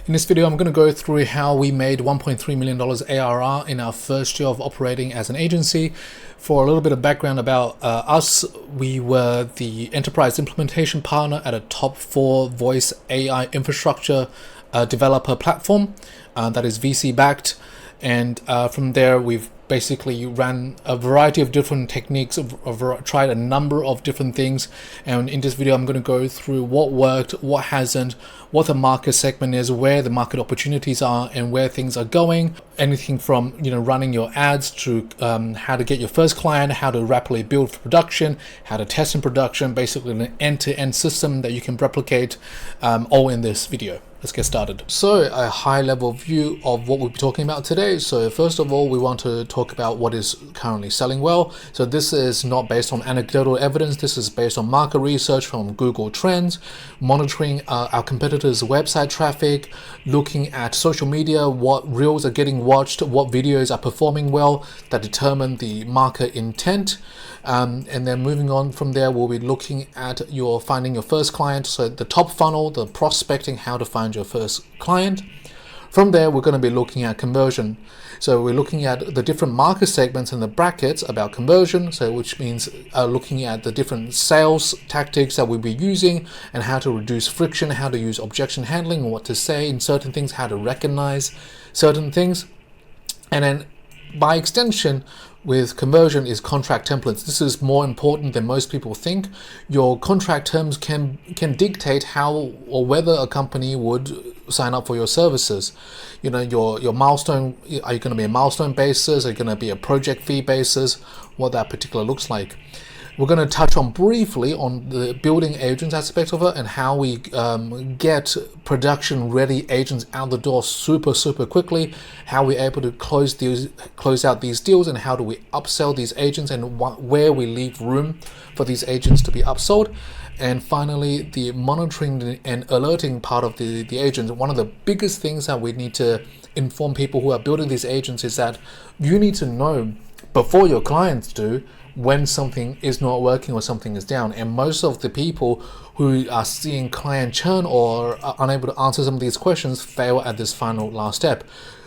In this video, I'm going to go through how we made $1.3 million ARR in our first year of operating as an agency. For a little bit of background about us, we were the enterprise implementation partner at a top 4 voice AI infrastructure developer platform that is VC backed. And from there, we've basically ran a variety of different techniques, tried a number of different things. And in this video, I'm going to go through what worked, what hasn't, what the market segment is, where the market opportunities are, and where things are going. Anything from running your ads to how to get your first client, how to rapidly build for production, how to test in production, basically an end-to-end system that you can replicate, all in this video. Let's get started. So a high level view of what we'll be talking about today. So first of all, we want to talk about what is currently selling well. So this is not based on anecdotal evidence. This is based on market research from Google Trends, monitoring our competitors' website traffic, looking at social media, what reels are getting watched, what videos are performing well that determine the market intent. And then moving on from there, we'll be looking at finding your first client. So the top funnel, the prospecting, how to find your first client. From there, we're going to be looking at conversion. So we're looking at the different market segments and the brackets about conversion. So which means looking at the different sales tactics that we'll be using and how to reduce friction, how to use objection handling, and what to say in certain things, how to recognize certain things. And then by extension, with conversion is contract templates. This is more important than most people think. Your contract terms can dictate how or whether a company would sign up for your services. Your milestone, are you going to be a milestone basis? Are you going to be a project fee basis? What that particular looks like. We're going to touch on briefly on the building agents aspect of it and how we get production ready agents out the door super quickly, how we're able to close out these deals, and how do we upsell these agents, and where we leave room for these agents to be upsold. And finally, the monitoring and alerting part of the agents. One of the biggest things that we need to inform people who are building these agents is that you need to know before your clients do when something is not working or something is down. And most of the people who are seeing client churn or are unable to answer some of these questions fail at this final last step.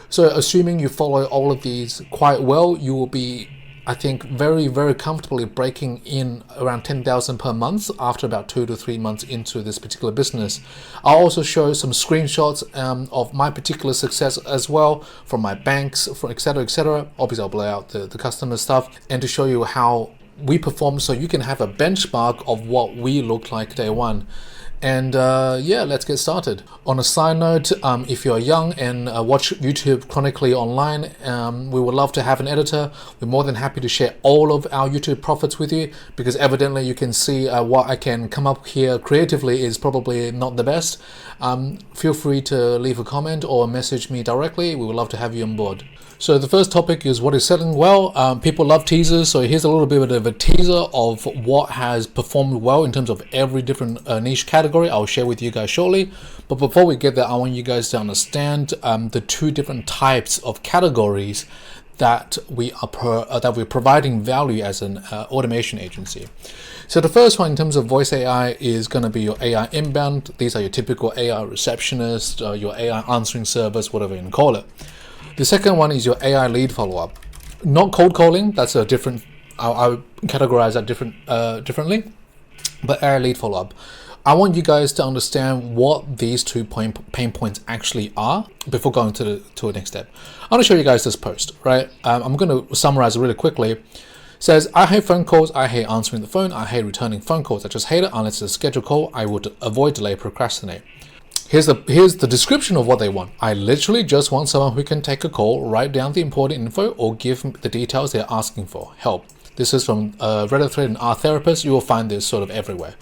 So assuming you follow all of these quite well, you will be, I think, very comfortably breaking in around 10,000 per month after about 2 to 3 months into this particular business. I'll also show some screenshots of my particular success as well from my banks, etc. Obviously, I'll blur out the customer stuff and to show you how we perform so you can have a benchmark of what we looked like day one. And yeah, let's get started. On a side note, if you're young and watch YouTube chronically online, we would love to have an editor. We're more than happy to share all of our YouTube profits with you, because evidently you can see what I can come up here creatively is probably not the best. Feel free to leave a comment or message me directly. We would love to have you on board. So the first topic is what is selling well. People love teasers, so here's a little bit of a teaser of what has performed well in terms of every different niche category. I'll share with you guys shortly. But before we get there, I want you guys to understand the 2 different types of categories that we're providing value as an automation agency. So the first one in terms of voice AI is going to be your AI inbound. These are your typical AI receptionist, your AI answering service, whatever you can call it. The second one is your AI lead follow-up. Not cold calling, that's a different, I'll categorize that differently, but AI lead follow-up. I want you guys to understand what these 2 pain points actually are before going to the next step. I'm going to show you guys this post, right? I'm going to summarize it really quickly. It says, I hate phone calls, I hate answering the phone, I hate returning phone calls. I just hate it unless it's a scheduled call. I would avoid, delay, procrastinate. Here's the description of what they want. I literally just want someone who can take a call, write down the important info, or give the details they're asking for. Help. This is from Reddit thread and Our Therapist. You will find this sort of everywhere.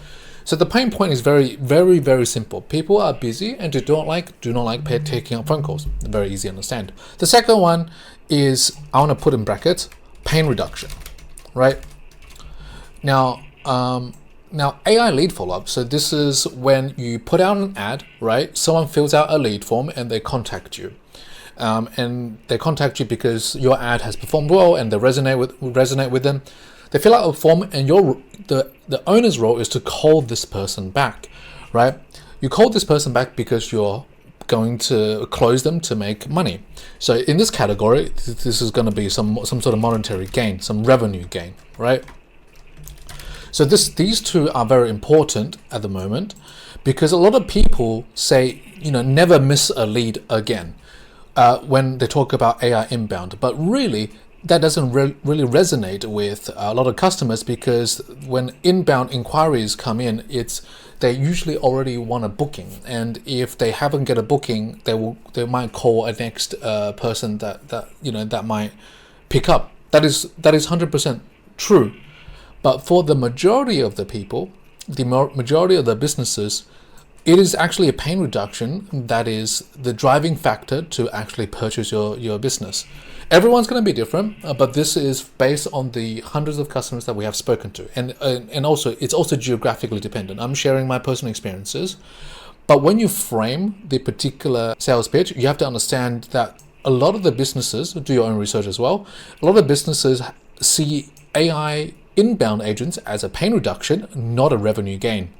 So the pain point is very simple. People are busy and do not like taking up phone calls. Very easy to understand. The second one is, I want to put in brackets, pain reduction, right? Now AI lead follow-up. So this is when you put out an ad, right? Someone fills out a lead form and they contact you. And they contact you because your ad has performed well and they resonate with them. They fill out a form, and the owner's role is to call this person back, right? You call this person back because you're going to close them to make money. So in this category, this is going to be some sort of monetary gain, some revenue gain, right? So these two are very important at the moment, because a lot of people say, never miss a lead again when they talk about AI inbound. But really, that doesn't really resonate with a lot of customers, because when inbound inquiries come in, they usually already want a booking, and if they haven't get a booking, they might call a next person that might pick up. That is 100% true. But for the majority of the people, the majority of the businesses, it is actually a pain reduction that is the driving factor to actually purchase your business. Everyone's going to be different, but this is based on the hundreds of customers that we have spoken to, and also it's also geographically dependent. I'm sharing my personal experiences, but when you frame the particular sales pitch, you have to understand that a lot of the businesses, do your own research as well, a lot of businesses see AI inbound agents as a pain reduction, not a revenue gain,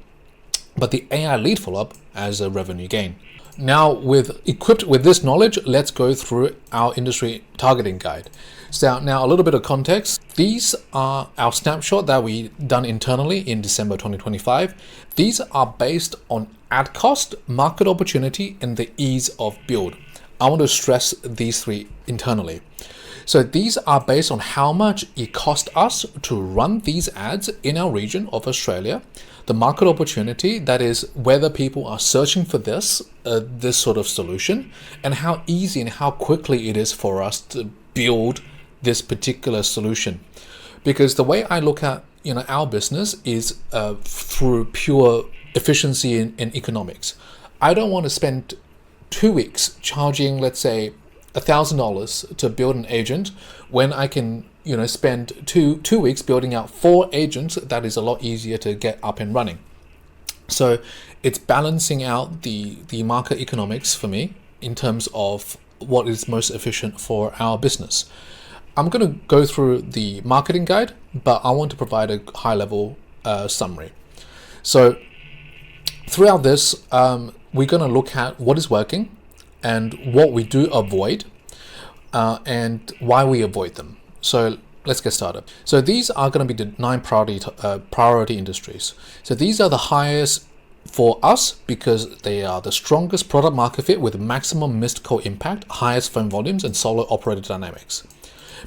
but the AI lead follow-up as a revenue gain. Now, equipped with this knowledge, let's go through our industry targeting guide. So now a little bit of context. These are our snapshot that we done internally in December 2025. These are based on ad cost, market opportunity, and the ease of build. I want to stress these three internally. So these are based on how much it cost us to run these ads in our region of Australia, the market opportunity, that is whether people are searching for this sort of solution, and how easy and how quickly it is for us to build this particular solution. Because the way I look at our business is through pure efficiency and economics. I don't want to spend 2 weeks charging, let's say, $1,000 to build an agent when I can spend two weeks building out 4 agents. That is a lot easier to get up and running. So it's balancing out the market economics for me in terms of what is most efficient for our business. I'm going to go through the marketing guide, but I want to provide a high level summary. So throughout this, we're going to look at what is working and what we do avoid, and why we avoid them. So let's get started. So these are going to be the 9 priority industries. So these are the highest for us because they are the strongest product market fit with maximum missed call impact, highest phone volumes, and solid operator dynamics.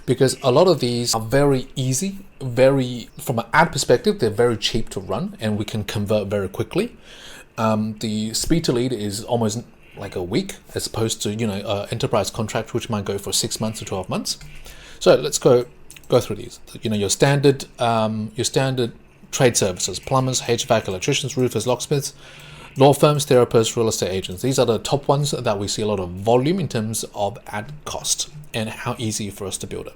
Because a lot of these are very easy, from an ad perspective, they're very cheap to run, and we can convert very quickly. The speed to lead is almost like a week, as opposed to enterprise contract, which might go for 6 months to 12 months. So let's go through these. Your standard trade services: plumbers, HVAC, electricians, roofers, locksmiths, law firms, therapists, real estate agents. These are the top ones that we see a lot of volume in terms of ad cost and how easy for us to build it.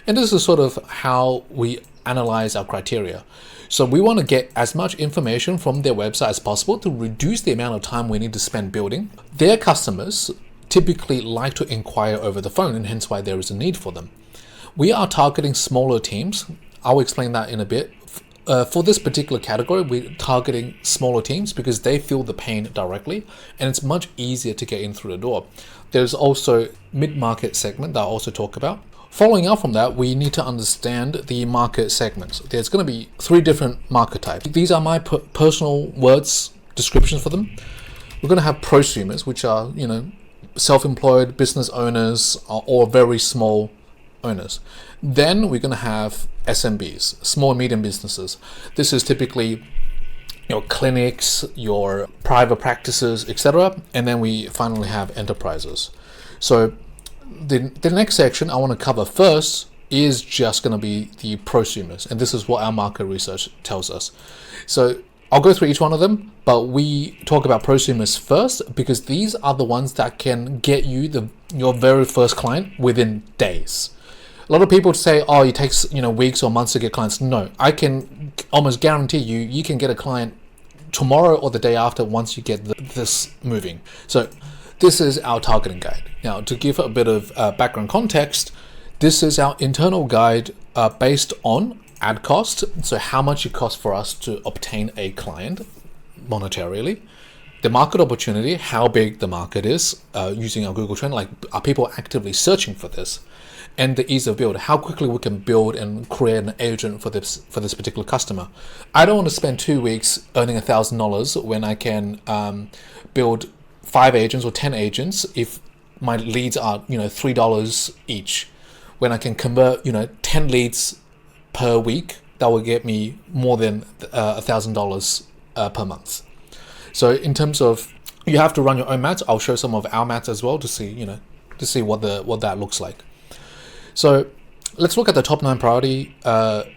And this is sort of how we analyze our criteria. So we want to get as much information from their website as possible to reduce the amount of time we need to spend building. Their customers typically like to inquire over the phone, and hence why there is a need for them. We are targeting smaller teams. I'll explain that in a bit. For this particular category, we're targeting smaller teams because they feel the pain directly, and it's much easier to get in through the door. There's also mid-market segment that I'll also talk about. Following up from that, we need to understand the market segments. There's going to be 3 different market types. These are my personal words, descriptions for them. We're going to have prosumers, which are, self-employed business owners or very small owners. Then we're going to have SMBs, small and medium businesses. This is typically your clinics, your private practices, etc. And then we finally have enterprises. So the next section I want to cover first is just going to be the prosumers, and this is what our market research tells us. So I'll go through each one of them, but we talk about prosumers first because these are the ones that can get you your very first client within days. A lot of people say, oh, it takes weeks or months to get clients. No, I can almost guarantee you can get a client tomorrow or the day after once you get this moving. So this is our targeting guide. Now, to give a bit of background context, this is our internal guide based on ad cost. So how much it costs for us to obtain a client monetarily. the market opportunity, how big the market is, using our Google Trend, like are people actively searching for this, and the ease of build, how quickly we can build and create an agent for this particular customer. I don't want to spend 2 weeks earning $1,000 when I can build 5 agents or 10 agents if my leads are $3 each, when I can convert 10 leads per week. That will get me more than $1,000 per month. So in terms of, you have to run your own maths. I'll show some of our maths as well to see what that looks like. So let's look at the top 9 priority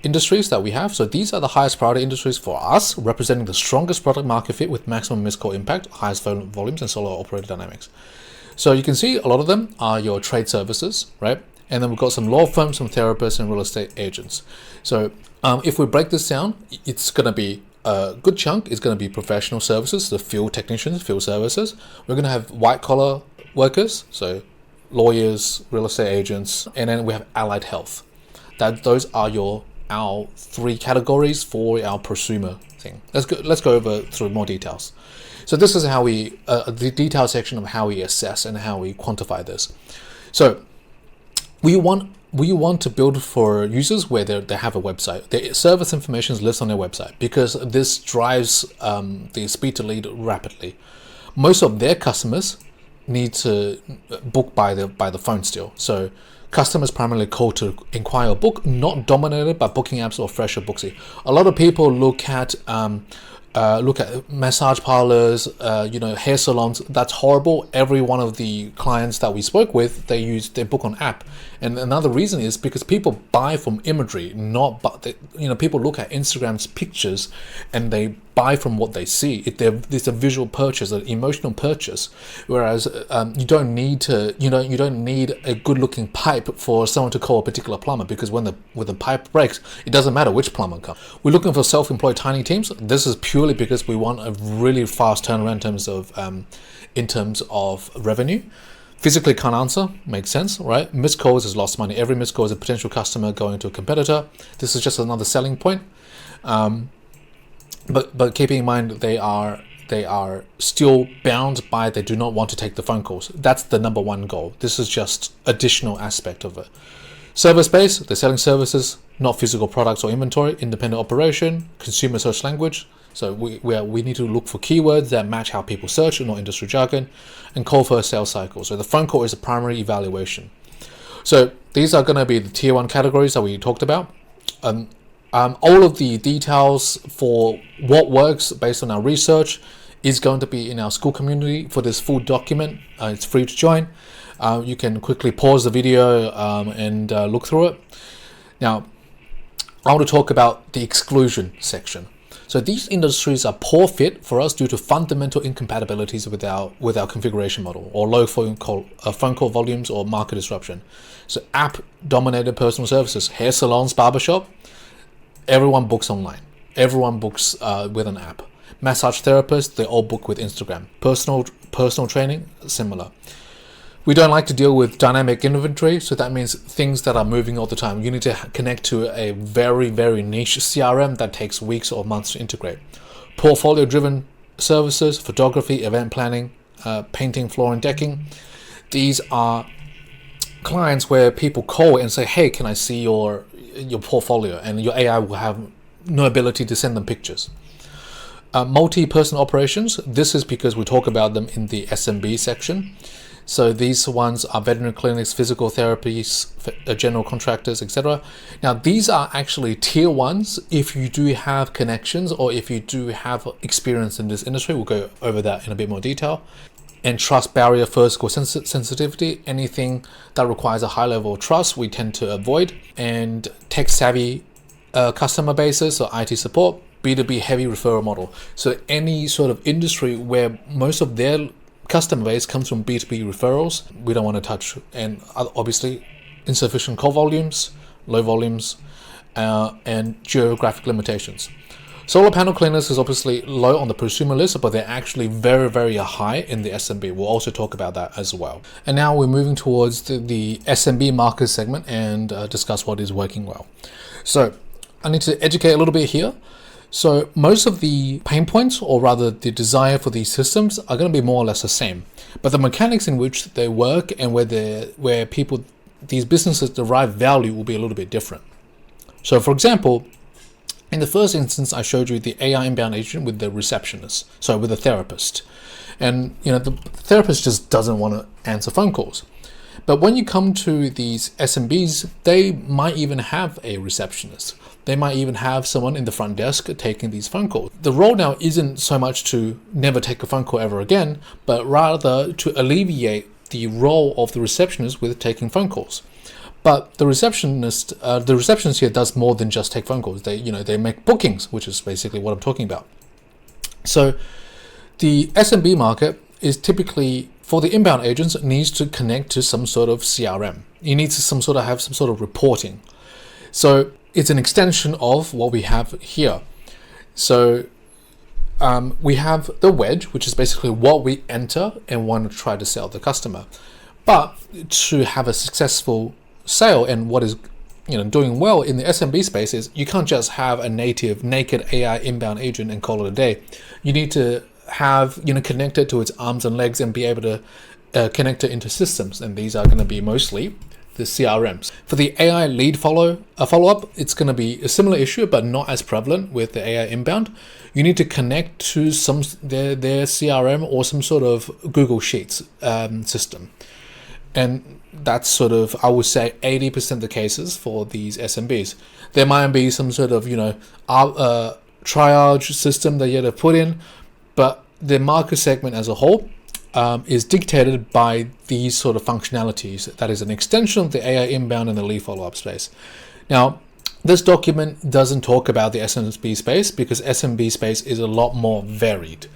industries that we have. So these are the highest priority industries for us, representing the strongest product market fit with maximum missed call impact, highest volumes, and solo operator dynamics. So you can see a lot of them are your trade services, right? And then we've got some law firms, some therapists, and real estate agents. So if we break this down, it's going to be a good chunk is going to be professional services, the field technicians, field services. We're going to have white collar workers, so lawyers, real estate agents, and then we have allied health. Those are our 3 categories for our prosumer thing. Let's go over through more details. So this is how we the detail section of how we assess and how we quantify this. So we want to build for users where they have a website. The service information is listed on their website because this drives the speed to lead rapidly. Most of their customers need to book by the phone still. So customers primarily call to inquire or book, not dominated by booking apps or fresher Booksy. A lot of people look at massage parlors, hair salons. That's horrible. Every one of the clients that we spoke with, they book on app. And another reason is because people buy from imagery, people look at Instagram's pictures and they buy from what they see. It's a visual purchase, an emotional purchase. Whereas you don't need a good-looking pipe for someone to call a particular plumber, because when the pipe breaks, it doesn't matter which plumber comes. We're looking for self-employed tiny teams. This is purely because we want a really fast turnaround in terms of revenue. Physically can't answer, makes sense, right? Missed calls is lost money. Every missed call is a potential customer going to a competitor. This is just another selling point. But keeping in mind they are still bound by they do not want to take the phone calls. That's the number 1 goal. This is just additional aspect of it. Service based, they're selling services, not physical products or inventory. Independent operation, consumer search language. So we need to look for keywords that match how people search and not industry jargon, and call for a sales cycle. So the phone call is a primary evaluation. So these are going to be the tier 1 categories that we talked about. All of the details for what works based on our research is going to be in our Skool community for this full document. It's free to join. You can quickly pause the video and look through it. Now, I want to talk about the exclusion section. So these industries are poor fit for us due to fundamental incompatibilities with our configuration model, or low phone call volumes, or market disruption. So app-dominated personal services, hair salons, barbershop, everyone books online. Everyone books with an app. Massage therapists, they all book with Instagram. Personal training, similar. We don't like to deal with dynamic inventory, so that means things that are moving all the time. You need to connect to a very, very niche CRM that takes weeks or months to integrate. Portfolio-driven services, photography, event planning, painting, flooring, decking. These are clients where people call and say, hey, can I see your portfolio? And your AI will have no ability to send them pictures. Multi-person operations. This is because we talk about them in the SMB section. So these ones are veterinary clinics, physical therapies, general contractors, etc. Now these are actually tier 1s if you do have connections or if you do have experience in this industry. We'll go over that in a bit more detail. And trust barrier, first score sensitivity, anything that requires a high level of trust, we tend to avoid. And tech savvy customer bases, so IT support, B2B heavy referral model. So any sort of industry where most of their customer base comes from B2B referrals, we don't want to touch. And obviously insufficient call volumes, low volumes, and geographic limitations. Solar panel cleaners is obviously low on the prosumer list, but they're actually very, very high in the SMB. We'll also talk about that as well. And now we're moving towards the SMB market segment and discuss what is working well. So I need to educate a little bit here. So most of the pain points, or rather the desire for these systems, are going to be more or less the same. But the mechanics in which they work and where these businesses derive value will be a little bit different. So for example, in the first instance, I showed you the AI inbound agent with the receptionist, so with the therapist. And the therapist just doesn't want to answer phone calls. But when you come to these SMBs, they might even have a receptionist. They might even have someone in the front desk taking these phone calls. The role now isn't so much to never take a phone call ever again, but rather to alleviate the role of the receptionist with taking phone calls. But the receptionist here does more than just take phone calls. They make bookings, which is basically what I'm talking about. So the SMB market is typically, for the inbound agents, it needs to connect to some sort of CRM. You need to have some sort of reporting. So it's an extension of what we have here. So we have the wedge, which is basically what we enter and want to try to sell the customer. But to have a successful sale, and what is doing well in the SMB space, is you can't just have a native naked AI inbound agent and call it a day. You need to have connect it to its arms and legs and be able to connect it into systems, and these are going to be mostly the CRMs. For the AI lead follow-up, it's going to be a similar issue, but not as prevalent with the AI inbound. You need to connect to their CRM or some sort of Google Sheets system. And that's sort of, I would say, 80% of the cases for these SMBs. There might be some sort of, triage system that you have to put in, but the market segment as a whole is dictated by these sort of functionalities. That is an extension of the AI inbound and the lead follow-up space. Now, this document doesn't talk about the SMB space because SMB space is a lot more varied.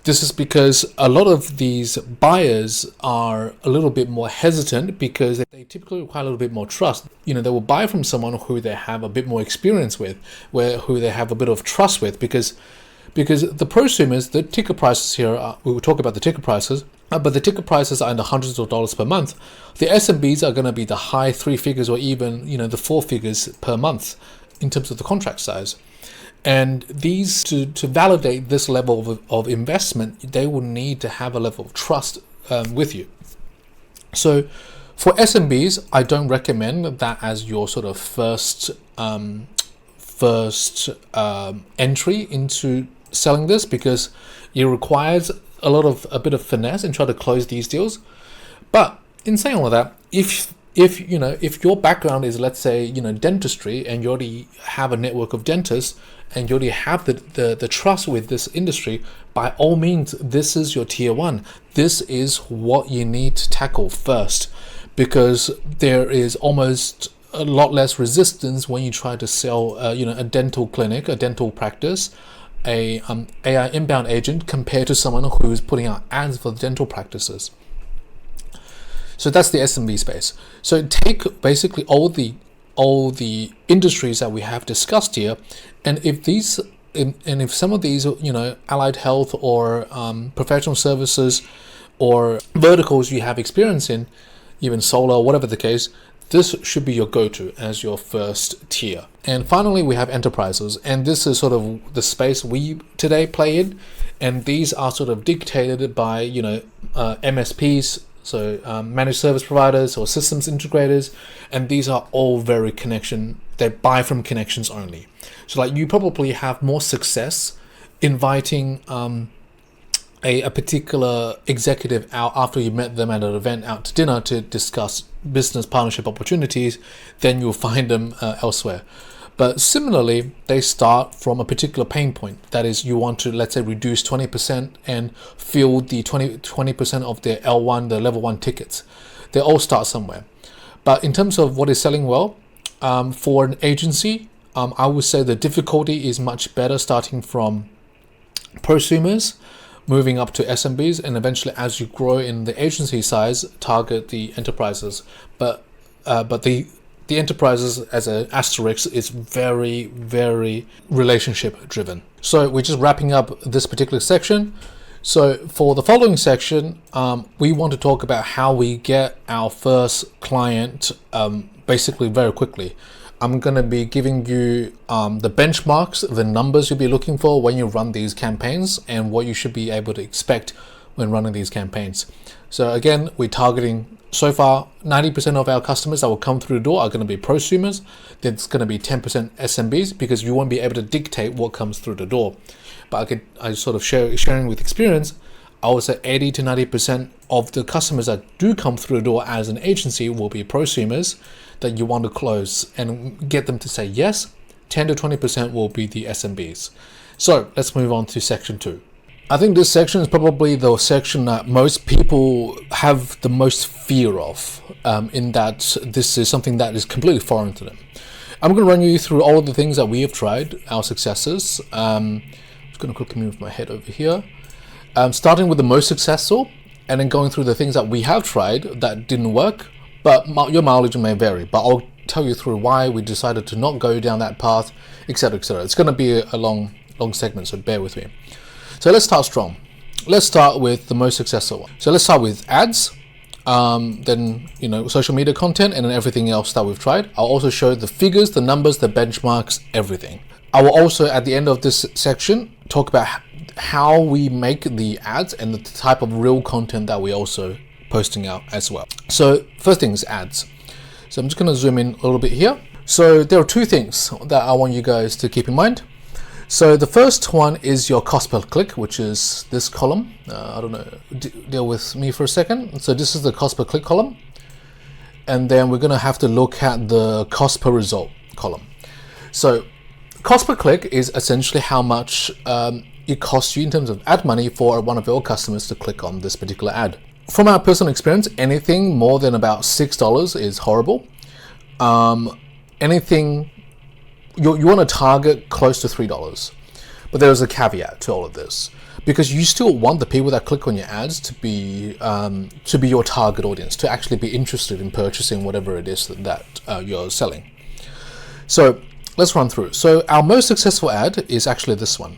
This is because a lot of these buyers are a little bit more hesitant because they typically require a little bit more trust. They will buy from someone who they have a bit more experience with, who they have a bit of trust with, because the prosumers, the ticket prices here, we will talk about the ticket prices, but the ticket prices are in the hundreds of dollars per month. The SMBs are going to be the high three figures or even the four figures per month in terms of the contract size. And these, to validate this level of investment, they will need to have a level of trust with you. So for SMBs, I don't recommend that as your sort of first entry into selling this, because it requires a bit of finesse in trying to close these deals. But in saying all of that, if your background is, let's say, dentistry, and you already have a network of dentists and you already have the trust with this industry, by all means, this is your tier one. This is what you need to tackle first, because there is almost a lot less resistance when you try to sell a dental clinic, a dental practice, a AI inbound agent, compared to someone who is putting out ads for dental practices. So that's the SMB space. So take basically all the industries that we have discussed here, and if some of these allied health or professional services or verticals you have experience in, even solar, whatever the case, this should be your go-to as your first tier. And finally, we have enterprises, and this is sort of the space we today play in, and these are sort of dictated by MSPs, so managed service providers or systems integrators, and these are all very they buy from connections only. So like you probably have more success inviting a particular executive out after you met them at an event out to dinner to discuss business partnership opportunities than you'll find them elsewhere. But similarly, they start from a particular pain point. That is, you want to, let's say, reduce 20% and fill the 20% of their L1, the level 1 tickets. They all start somewhere. But in terms of what is selling well, for an agency, I would say the difficulty is much better starting from prosumers, moving up to SMBs, and eventually, as you grow in the agency size, target the enterprises. But the enterprises, as an asterisk, is very, very relationship driven. So we're just wrapping up this particular section. So for the following section, we want to talk about how we get our first client basically very quickly. I'm going to be giving you the benchmarks, the numbers you'll be looking for when you run these campaigns, and what you should be able to expect when running these campaigns. So again, we're targeting, so far, 90% of our customers that will come through the door are going to be prosumers. There's going to be 10% SMBs, because you won't be able to dictate what comes through the door. But I sort of sharing with experience, I would say 80 to 90% of the customers that do come through the door as an agency will be prosumers that you want to close and get them to say yes. 10 to 20% will be the SMBs. So let's move on to section 2. I think this section is probably the section that most people have the most fear of, in that this is something that is completely foreign to them. I'm going to run you through all of the things that we have tried, our successes. I'm just going to quickly move my head over here. Starting with the most successful, and then going through the things that we have tried that didn't work, but your mileage may vary. But I'll tell you through why we decided to not go down that path, etc., etc. It's going to be a long segment, so bear with me. So let's start strong. Let's start with the most successful one. So let's start with ads, then social media content, and then everything else that we've tried. I'll also show the figures, the numbers, the benchmarks, everything. I will also, at the end of this section, talk about how we make the ads and the type of real content that we're also posting out as well. So first thing is ads. So I'm just going to zoom in a little bit here. So there are two things that I want you guys to keep in mind. So the first one is your cost per click, which is this column. I don't know, deal with me for a second. So this is the cost per click column. And then we're going to have to look at the cost per result column. So cost per click is essentially how much it costs you in terms of ad money for one of your customers to click on this particular ad. From our personal experience, anything more than about $6 is horrible. Anything you want to target close to $3. But there's a caveat to all of this, because you still want the people that click on your ads to be your target audience, to actually be interested in purchasing whatever it is that you're selling. So let's run through. So our most successful ad is actually this one.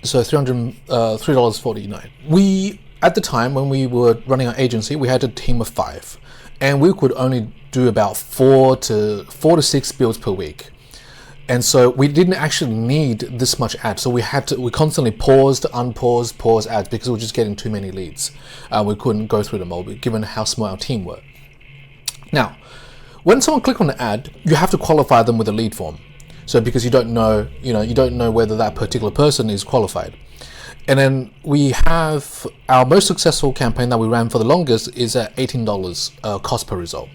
So $3.49. We, at the time when we were running our agency, we had a team of 5, and we could only do about 4 to 6 builds per week. And so we didn't actually need this much ads. So we constantly paused, unpaused, pause ads, because we were just getting too many leads. We couldn't go through them all, given how small our team were. Now, when someone clicks on an ad, you have to qualify them with a lead form. So because you don't know whether that particular person is qualified. And then we have our most successful campaign that we ran for the longest is at $18 cost per result.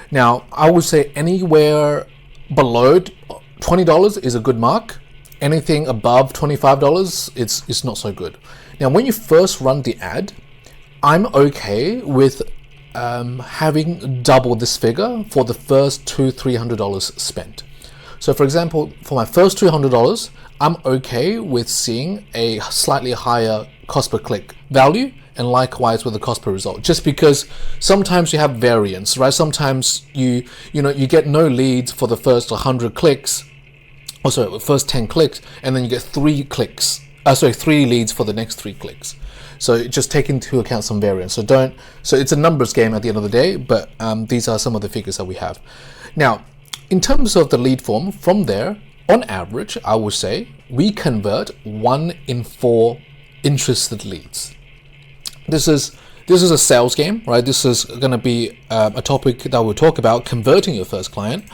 Now, I would say anywhere below $20 is a good mark. Anything above $25, it's not so good. Now, when you first run the ad, I'm okay with having double this figure for the first $200-300 spent. So for example, for my first $200, I'm okay with seeing a slightly higher cost per click value, and likewise with the cost per result, just because sometimes you have variance, right? Sometimes you get no leads for the first 100 clicks, or sorry, the first 10 clicks, and then you get 3 leads for the next 3 clicks. So just take into account some variance. So it's a numbers game at the end of the day, but these are some of the figures that we have. Now, in terms of the lead form, from there, on average, I would say we convert 1 in 4 interested leads. This is a sales game, right? This is going to be a topic that we'll talk about, converting your first client,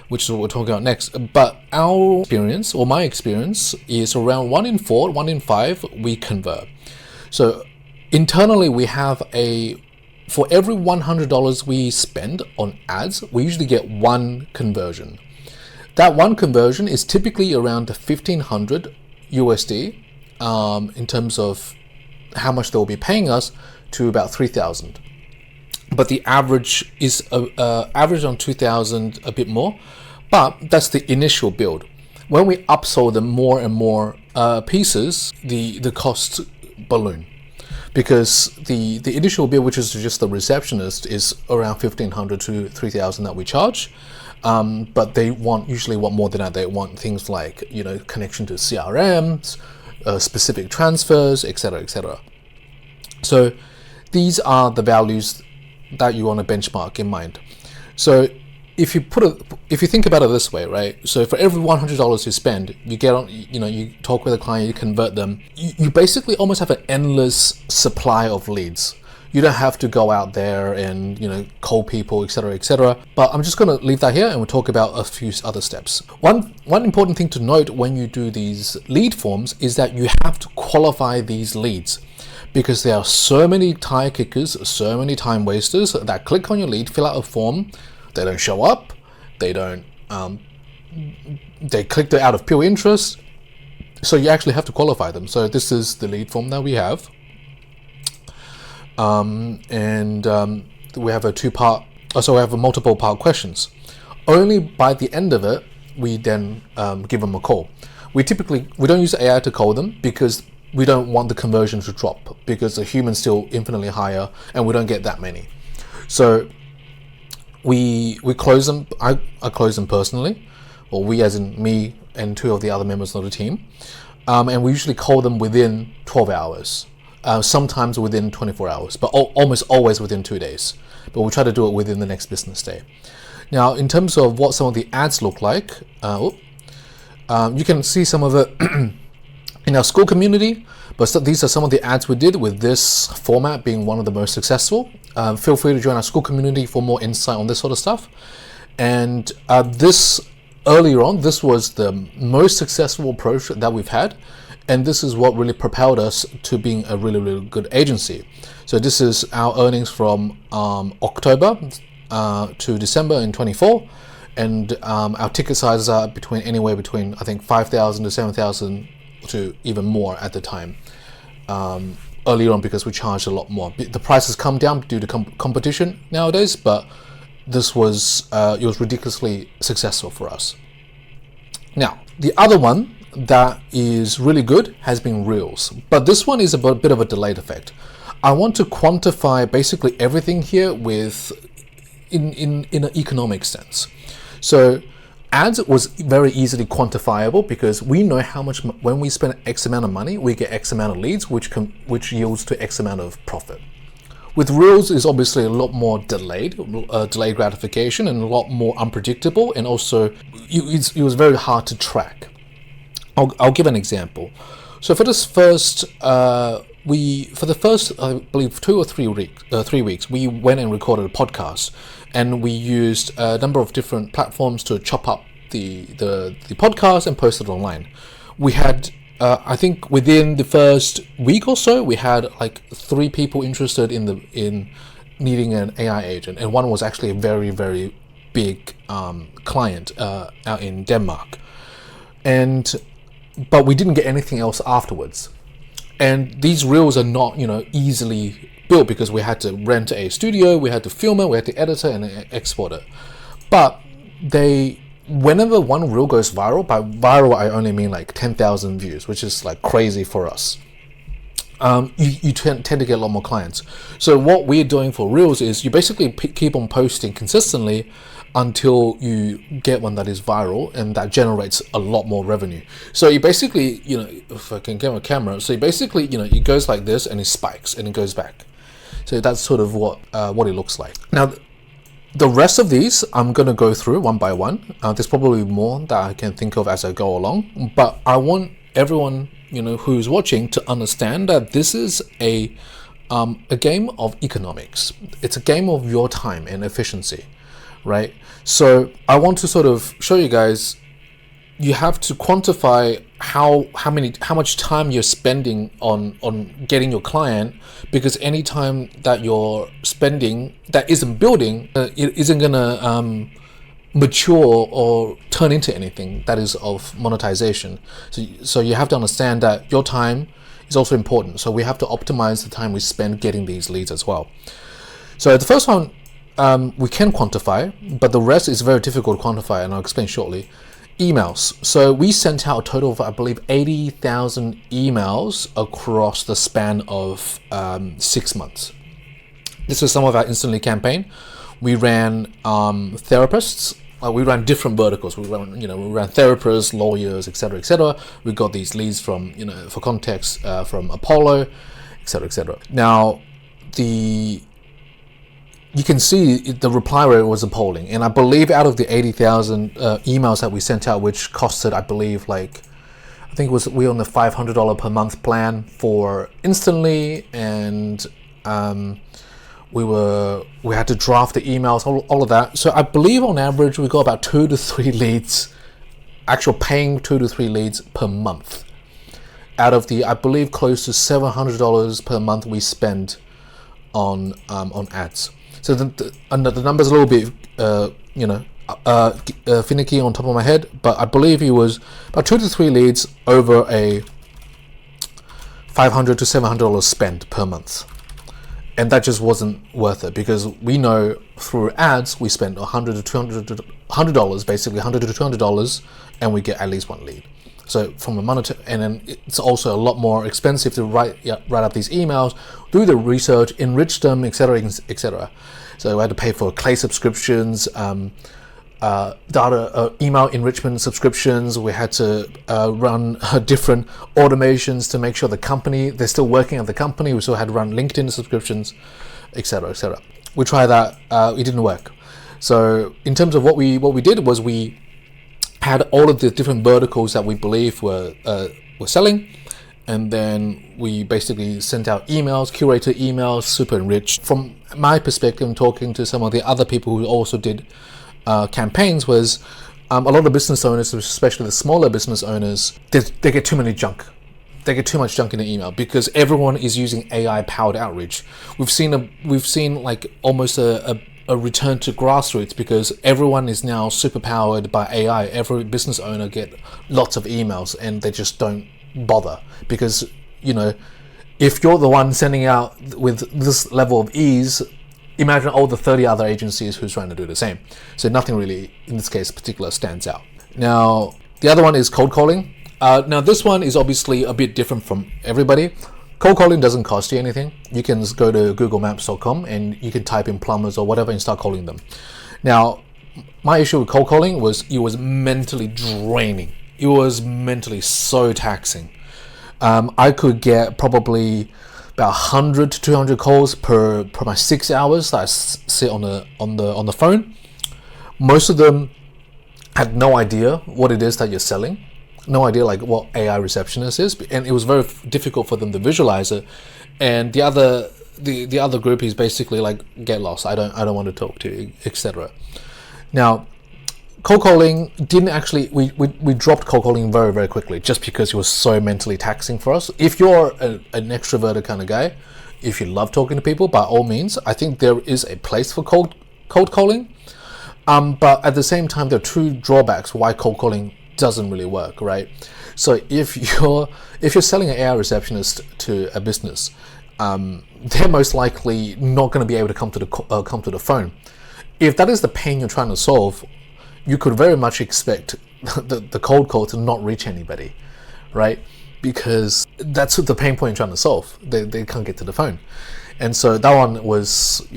which is what we're talking about next. But our experience, or my experience, is around 1 in 4, 1 in 5 we convert. So internally, we have for every $100 we spend on ads, we usually get 1 conversion. That 1 conversion is typically around $1,500 USD in terms of how much they'll be paying us, to about $3,000. But the average is average on $2,000, a bit more, but that's the initial build. When we upsell them more and more pieces, the costs balloon, because the initial bill, which is just the receptionist, is around $1,500 to $3,000 that we charge. But they usually want more than that. They want things like connection to CRMs, specific transfers, etc., etc. So these are the values that you want to benchmark in mind. So if you think about it this way, right? So for every $100 you spend, you get on, you talk with a client, you convert them. You basically almost have an endless supply of leads. You don't have to go out there and call people, etc., etc. But I'm just going to leave that here, and we'll talk about a few other steps. One important thing to note when you do these lead forms is that you have to qualify these leads, because there are so many tire kickers, so many time wasters that click on your lead, fill out a form, they don't show up, they clicked it out of pure interest. So you actually have to qualify them. So this is the lead form that we have. We have a multiple part questions. Only by the end of it, we then give them a call. We don't use AI to call them, because we don't want the conversion to drop, because the human's still infinitely higher and we don't get that many. So we close them. I close them personally, or we as in me and two of the other members of the team. And we usually call them within 12 hours. Sometimes within 24 hours, but almost always within 2 days. But we try to do it within the next business day. Now, in terms of what some of the ads look like, you can see some of it in our school community, but these are some of the ads we did, with this format being one of the most successful. Feel free to join our school community for more insight on this sort of stuff. And earlier on, this was the most successful approach that we've had. And this is what really propelled us to being a really, really good agency. So this is our earnings from October to December in 24. And our ticket sizes are anywhere between I think 5,000 to 7,000 to even more at the time. Earlier on, because we charged a lot more. The prices come down due to competition nowadays, but this was it was ridiculously successful for us. Now, the other one that is really good has been Reels, but this one is a bit of a delayed effect. I want to quantify basically everything here in an economic sense. So ads was very easily quantifiable, because we know how much, when we spend X amount of money, we get X amount of leads, which yields to X amount of profit. With Reels is obviously a lot more delayed gratification, and a lot more unpredictable, and also it was very hard to track. I'll give an example. So for this first, I believe 2 or 3 weeks, we went and recorded a podcast, and we used a number of different platforms to chop up the podcast and post it online. We had, I think within the first week or so, we had like 3 people interested in needing an AI agent, and one was actually a very, very big client out in Denmark. But we didn't get anything else afterwards. And these reels are not, easily built, because we had to rent a studio, we had to film it, we had to edit it and export it. But whenever one reel goes viral, by viral I only mean like 10,000 views, which is like crazy for us. You tend to get a lot more clients. So what we're doing for reels is you basically keep on posting consistently until you get one that is viral and that generates a lot more revenue. So you basically, if I can get my camera, so basically, it goes like this and it spikes and it goes back. So that's sort of what it looks like. Now, the rest of these I'm going to go through one by one. There's probably more that I can think of as I go along, but I want everyone, who's watching to understand that this is a game of economics. It's a game of your time and efficiency, right? So I want to sort of show you guys, you have to quantify how much time you're spending on getting your client, because any time that you're spending that isn't building, it isn't gonna mature or turn into anything that is of monetization. So you have to understand that your time is also important. So we have to optimize the time we spend getting these leads as well. So the first one we can quantify, but the rest is very difficult to quantify, and I'll explain shortly. Emails. So we sent out a total of, I believe, 80,000 emails across the span of 6 months. This is some of our instantly campaign. We ran therapists. We ran different verticals. We ran therapists, lawyers, etc., etc. We got these leads from, for context, from Apollo, etc., etc. Now, you can see the reply rate was appalling. And I believe out of the 80,000 emails that we sent out, which costed, I believe, like, I think it was, we on the $500 per month plan for instantly, and we had to draft the emails, all of that. So I believe on average we got about 2 to 3 leads, actual paying 2 to 3 leads per month out of the, I believe, close to $700 per month we spend on ads. So the number's a little bit finicky on top of my head, but I believe it was about 2 to 3 leads over a $500 to $700 spend per month. And that just wasn't worth it, because we know through ads we spend $100 to $200, basically $100 to $200, and we get at least 1 lead. So from a monetary, and then it's also a lot more expensive to write up these emails, do the research, enrich them, etc., etc. So we had to pay for Clay subscriptions, data email enrichment subscriptions. We had to run different automations to make sure the company, they're still working at the company. We still had to run LinkedIn subscriptions, etc., etc. We tried that, it didn't work. So in terms of what we did was we had all of the different verticals that we believe were selling, and then we basically sent out emails, curated emails, super enriched. From my perspective, and talking to some of the other people who also did campaigns, was a lot of the business owners, especially the smaller business owners, they get too many junk. They get too much junk in the email because everyone is using AI-powered outreach. We've seen like almost a return to grassroots, because everyone is now super powered by AI. Every business owner get lots of emails and they just don't bother, because if you're the one sending out with this level of ease, imagine all the 30 other agencies who's trying to do the same. So nothing really in this case particular stands out. Now the other one is cold calling. Now this one is obviously a bit different from everybody. Cold calling doesn't cost you anything. You can just go to googlemaps.com and you can type in plumbers or whatever and start calling them. Now, my issue with cold calling was it was mentally draining. It was mentally so taxing. I could get probably about 100 to 200 calls per my 6 hours that I sit on the phone. Most of them had no idea what it is that you're selling. No idea like what AI receptionist is, and it was very difficult for them to visualize it. And the other group is basically like, get lost. I don't want to talk to you, etc. Now, cold calling didn't actually. We dropped cold calling very, very quickly, just because it was so mentally taxing for us. If you're an extroverted kind of guy, if you love talking to people, by all means, I think there is a place for cold calling. But at the same time, there are 2 drawbacks why cold calling doesn't really work, right? So if you're selling an AI receptionist to a business, they're most likely not going to be able to come to the phone. If that is the pain you're trying to solve, you could very much expect the cold call to not reach anybody, right? Because that's the pain point you're trying to solve. They can't get to the phone. And so that one was,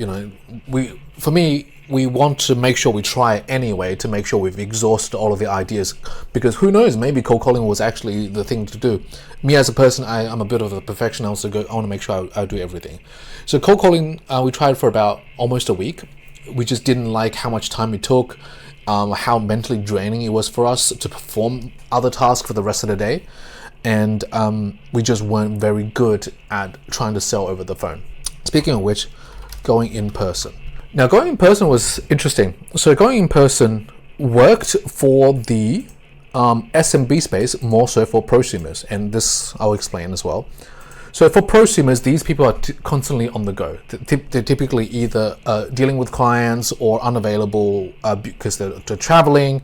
we want to make sure we try it anyway, to make sure we've exhausted all of the ideas, because who knows, maybe cold calling was actually the thing to do. Me as a person, I'm a bit of a perfectionist, so I want to make sure I do everything. So cold calling, we tried for about almost a week. We just didn't like how much time it took, how mentally draining it was for us to perform other tasks for the rest of the day. And we just weren't very good at trying to sell over the phone. Speaking of which, going in person. Now, going in person was interesting. So going in person worked for the SMB space, more so for prosumers, and this I'll explain as well. So for prosumers, these people are constantly on the go. They're typically either dealing with clients or unavailable because they're traveling.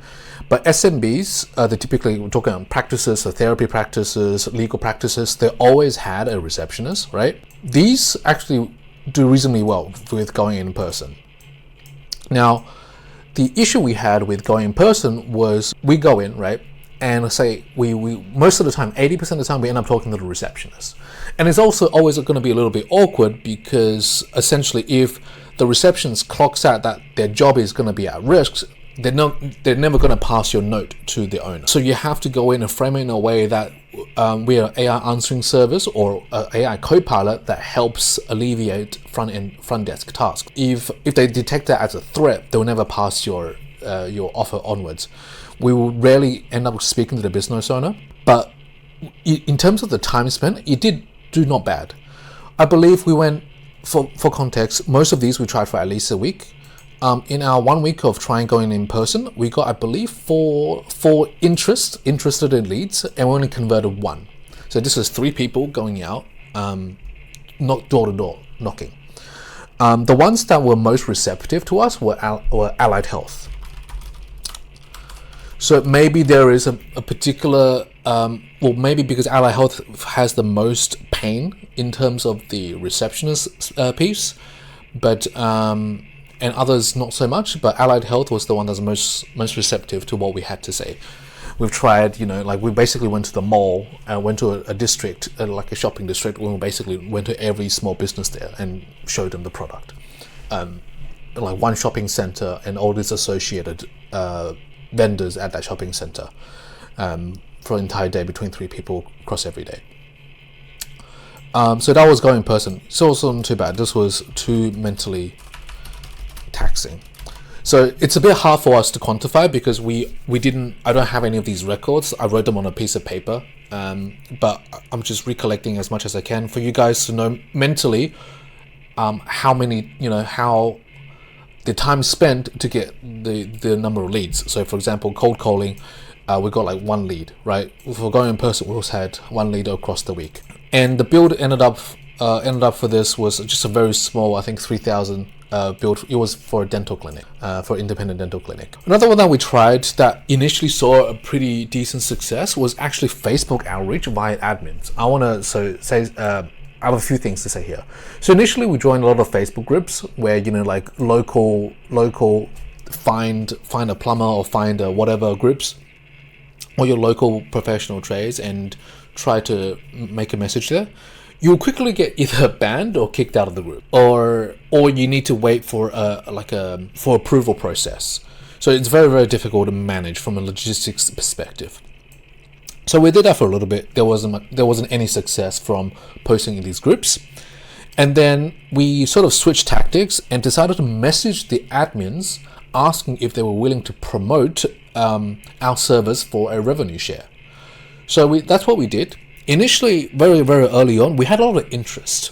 But SMBs, they're typically, we're talking about practices, so therapy practices, legal practices, they always had a receptionist, right? These actually do reasonably well with going in person. Now, the issue we had with going in person was we go in, right? And say we most of the time, 80% of the time, we end up talking to the receptionist. And it's also always going to be a little bit awkward, because essentially if the receptionist clocks out that their job is going to be at risk, they're never going to pass your note to the owner. So you have to go in and frame it in a way that we are AI answering service or AI co-pilot that helps alleviate front desk tasks. If they detect that as a threat, they'll never pass your offer onwards. We will rarely end up speaking to the business owner, but in terms of the time spent, it did do not bad. I believe we went, for context, most of these we tried for at least a week. In our 1 week of trying going in person, we got, I believe, four interested in leads, and we only converted one. So this is 3 people going out, not door to door knocking. The ones that were most receptive to us were allied health. So maybe there is a particular, well, maybe because allied health has the most pain in terms of the receptionist piece, but and others not so much, but allied health was the one that's most receptive to what we had to say. We've tried, like we basically went to the mall and went to a district, like a shopping district, we basically went to every small business there and showed them the product. Like one shopping center and all these associated vendors at that shopping center for an entire day between 3 people across every day. So that was going in person. It's also not too bad. This was too mentally taxing. So it's a bit hard for us to quantify because I don't have any of these records. I wrote them on a piece of paper, but I'm just recollecting as much as I can for you guys to know mentally how many, how the time spent to get the number of leads. So for example, cold calling, we got like 1 lead, right? If we're going in person, we also had 1 lead across the week. And the build ended up for this was just a very small, I think 3,000 build. It was for a dental clinic, for independent dental clinic. Another one that we tried that initially saw a pretty decent success was actually Facebook outreach via admins. I have a few things to say here. So initially we joined a lot of Facebook groups where, like local find a plumber or find a whatever groups, or your local professional trades, and try to make a message there. You'll quickly get either banned or kicked out of the group, or you need to wait for for approval process. So it's very, very difficult to manage from a logistics perspective. So we did that for a little bit. There wasn't any success from posting in these groups, and then we sort of switched tactics and decided to message the admins asking if they were willing to promote our service for a revenue share. So that's what we did. Initially, very, very early on, we had a lot of interest.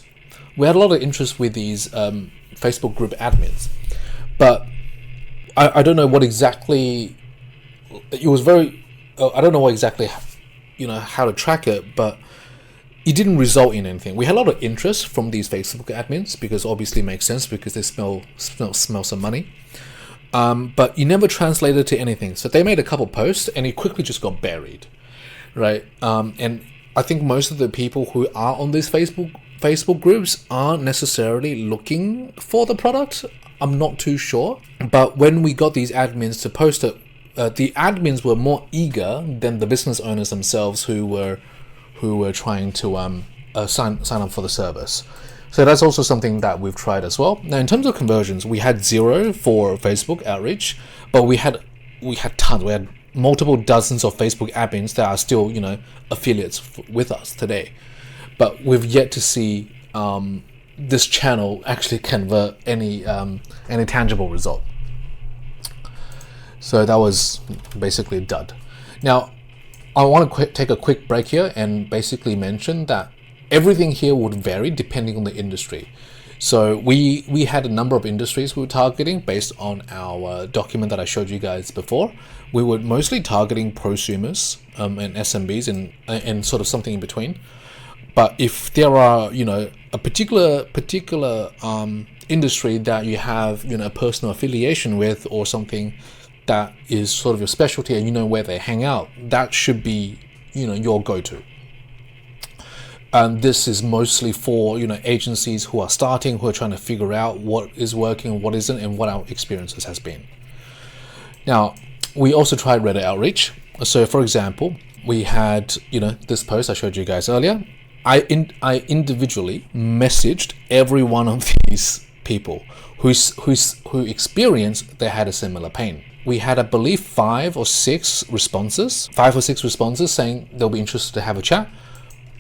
We had a lot of interest with these Facebook group admins, but I don't know what exactly. It was very. I don't know what exactly, how to track it, but it didn't result in anything. We had a lot of interest from these Facebook admins because obviously it makes sense because they smell some money. But it never translated to anything. So they made a couple posts and it quickly just got buried, right? And I think most of the people who are on these Facebook groups aren't necessarily looking for the product. I'm not too sure. But when we got these admins to post it, the admins were more eager than the business owners themselves who were trying to sign up for the service. So that's also something that we've tried as well. Now, in terms of conversions, we had 0 for Facebook outreach, but we had tons. We had multiple dozens of Facebook admins that are still, affiliates with us today. But we've yet to see this channel actually convert any tangible result. So that was basically a dud. Now, I want to take a quick break here and basically mention that everything here would vary depending on the industry. So we had a number of industries we were targeting based on our document that I showed you guys before. We were mostly targeting prosumers and SMBs and sort of something in between. But if there are, a particular industry that you have, a personal affiliation with or something that is sort of your specialty and you know where they hang out, that should be, your go-to. And this is mostly for, agencies who are starting, who are trying to figure out what is working and what isn't and what our experiences has been. Now, we also tried Reddit outreach. So for example, we had, this post I showed you guys earlier. I individually messaged every one of these people who experienced they had a similar pain. we had, I believe, 5 or 6 responses saying they'll be interested to have a chat,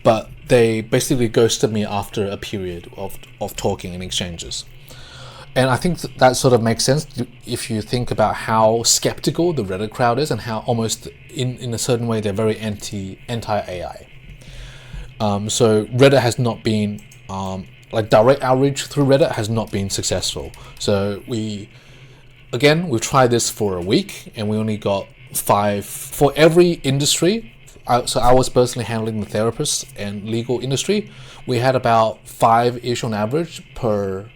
but they basically ghosted me after a period of talking and exchanges. And I think that sort of makes sense if you think about how skeptical the Reddit crowd is and how almost in a certain way they're very anti-AI. So Reddit has not been, like direct outreach through Reddit has not been successful. So we've tried this for a week and we only got 5 for every industry. So I was personally handling the therapist and legal industry. We had about 5-ish on average per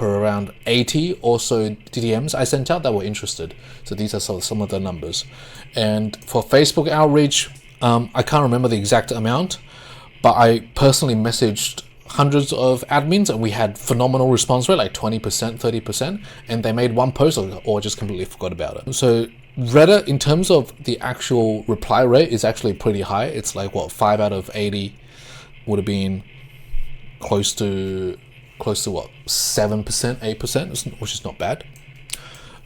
around 80 or so DMs I sent out that were interested. So these are some of the numbers. And for Facebook outreach, I can't remember the exact amount, but I personally messaged hundreds of admins and we had phenomenal response rate, like 20%, 30%, and they made one post or just completely forgot about it. So Reddit, in terms of the actual reply rate, is actually pretty high. It's like 5 out of 80 would have been close to 7%, 8%, which is not bad.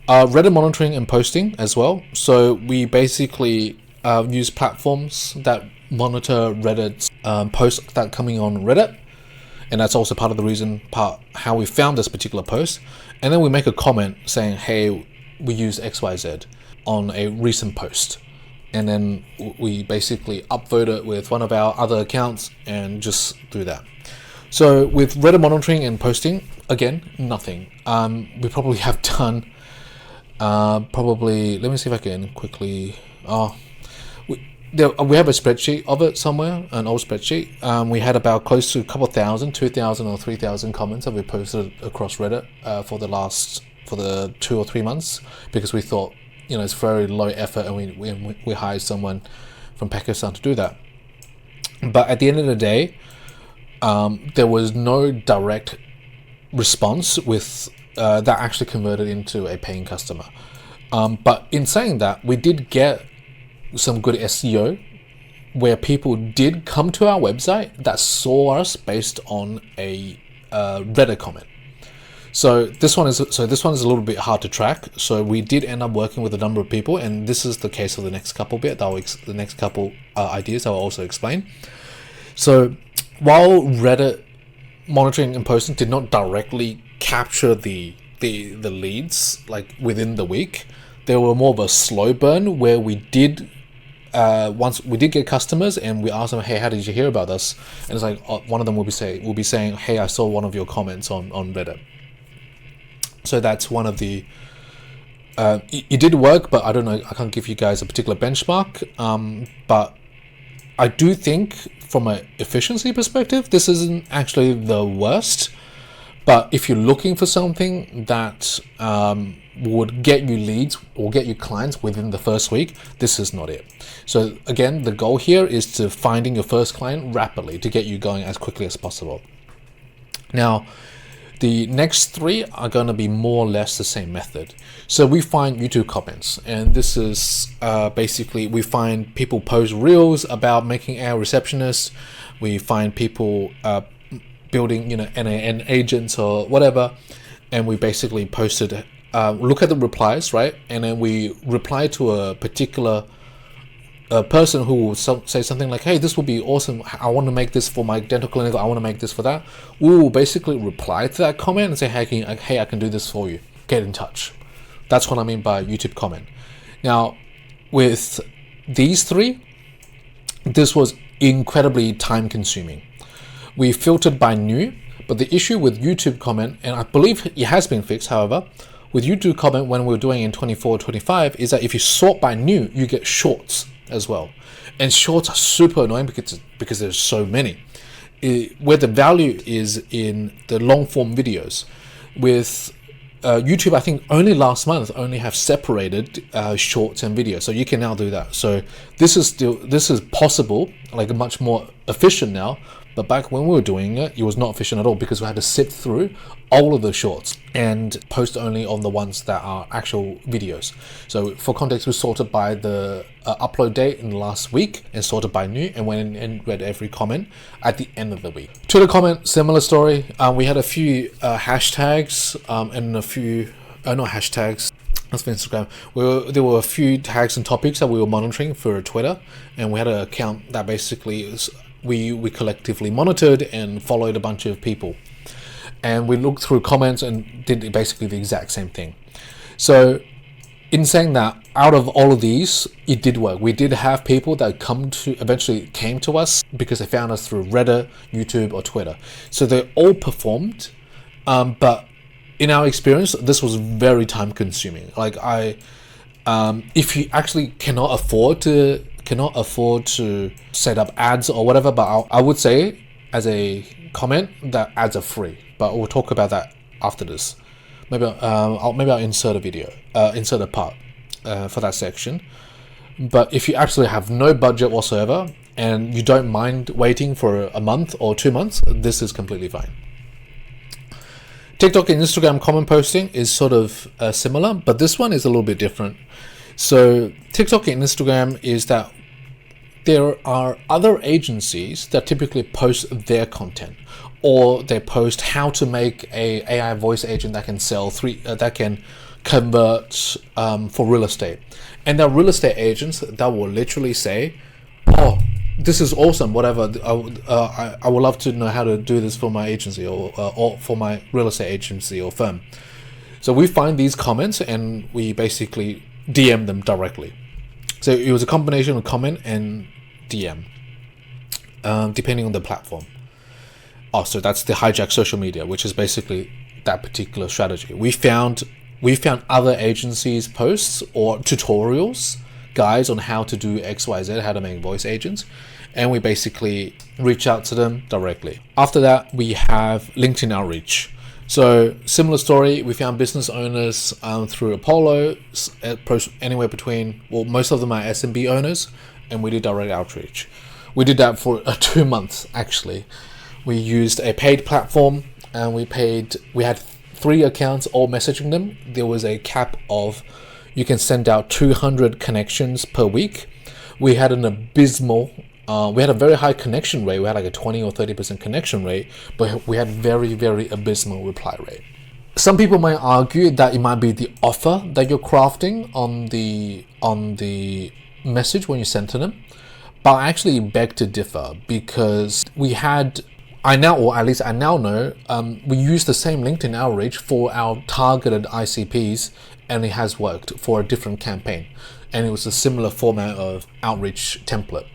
Reddit monitoring and posting as well. So we basically use platforms that monitor Reddit's posts that are coming on Reddit. And that's also part of the reason, how we found this particular post. And then we make a comment saying, hey, we use XYZ on a recent post. And then we basically upvote it with one of our other accounts and just do that. So with Reddit monitoring and posting, again, nothing. We probably have done, let me see if I can quickly, we have a spreadsheet of it somewhere, an old spreadsheet. We had about close to a couple thousand, 2,000 or 3,000 comments that we posted across Reddit for the 2 or 3 months, because we thought, it's very low effort and we hired someone from Pakistan to do that. But at the end of the day, there was no direct response with that actually converted into a paying customer. But in saying that, we did get some good SEO where people did come to our website that saw us based on a Reddit comment. So this one is a little bit hard to track. So we did end up working with a number of people, and this is the case of the next couple ideas I will also explain. So while Reddit monitoring and posting did not directly capture the leads like within the week, they were more of a slow burn where we did once we did get customers and we asked them, hey, how did you hear about us? And it's like one of them will be saying, hey, I saw one of your comments on Reddit. So that's one of the it did work, but I don't know, I can't give you guys a particular benchmark, but I do think from an efficiency perspective this isn't actually the worst. But if you're looking for something that would get you leads or get you clients within the first week, this is not it. So again, the goal here is to finding your first client rapidly to get you going as quickly as possible. Now, the next 3 are going to be more or less the same method. So we find YouTube comments, and this is basically, we find people post reels about making AI receptionists. We find people building, an agents or whatever, and we basically posted, look at the replies, right? And then we reply to a particular person who will say something like, hey, this will be awesome. I want to make this for my dental clinic. I want to make this for that. We will basically reply to that comment and say, hey, I can do this for you. Get in touch. That's what I mean by YouTube comment. Now, with these 3, this was incredibly time consuming. We filtered by new, but the issue with YouTube comment, and I believe it has been fixed, however, with YouTube comment when we're doing in 24, 25, is that if you sort by new, you get shorts as well. And shorts are super annoying because there's so many. Where the value is in the long form videos. With YouTube, I think only last month only have separated shorts and videos, so you can now do that. So this is possible, like much more efficient now. But back when we were doing it, it was not efficient at all because we had to sift through all of the shorts and post only on the ones that are actual videos. So for context, we sorted by the upload date in the last week and sorted by new, and went in and read every comment at the end of the week. Twitter comment, similar story. We had a few hashtags and a few, not hashtags, That's for Instagram. There were a few tags and topics that we were monitoring for Twitter, and we had an account that basically we collectively monitored and followed a bunch of people, and we looked through comments and did basically the exact same thing. So in saying that, out of all of these, it did work. We did have people that eventually came to us because they found us through Reddit, YouTube, or Twitter. So they all performed, but in our experience, this was very time consuming. Like if you actually cannot afford to set up ads or whatever, but I would say as a comment that ads are free, but we'll talk about that after this. Maybe I'll insert a part for that section. But if you actually have no budget whatsoever and you don't mind waiting for a month or 2 months, this is completely fine. TikTok and Instagram comment posting is sort of similar, but this one is a little bit different. So TikTok and Instagram is that there are other agencies that typically post their content, or they post how to make a AI voice agent that can sell that can convert for real estate. And there are real estate agents that will literally say, "Oh, this is awesome, whatever. I would love to know how to do this for my agency or for my real estate agency or firm." So we find these comments and we basically DM them directly. So it was a combination of comment and DM, depending on the platform. Oh, so that's the hijack social media, which is basically that particular strategy. We found other agencies' posts or tutorials, guides on how to do XYZ, how to make voice agents, and we basically reach out to them directly. After that, we have LinkedIn outreach. So similar story, we found business owners through Apollo, anywhere between, well, most of them are SMB owners, and we did direct outreach. We did that for 2 months, actually. We used a paid platform, and we had 3 accounts all messaging them. There was a cap of, you can send out 200 connections per week. We had an abysmal, we had a very high connection rate. We had like a 20 or 30% connection rate, but we had very, very abysmal reply rate. Some people might argue that it might be the offer that you're crafting on the message when you send to them, but I actually beg to differ, because I now know, we use the same LinkedIn outreach for our targeted ICPs, and it has worked for a different campaign, and it was a similar format of outreach template.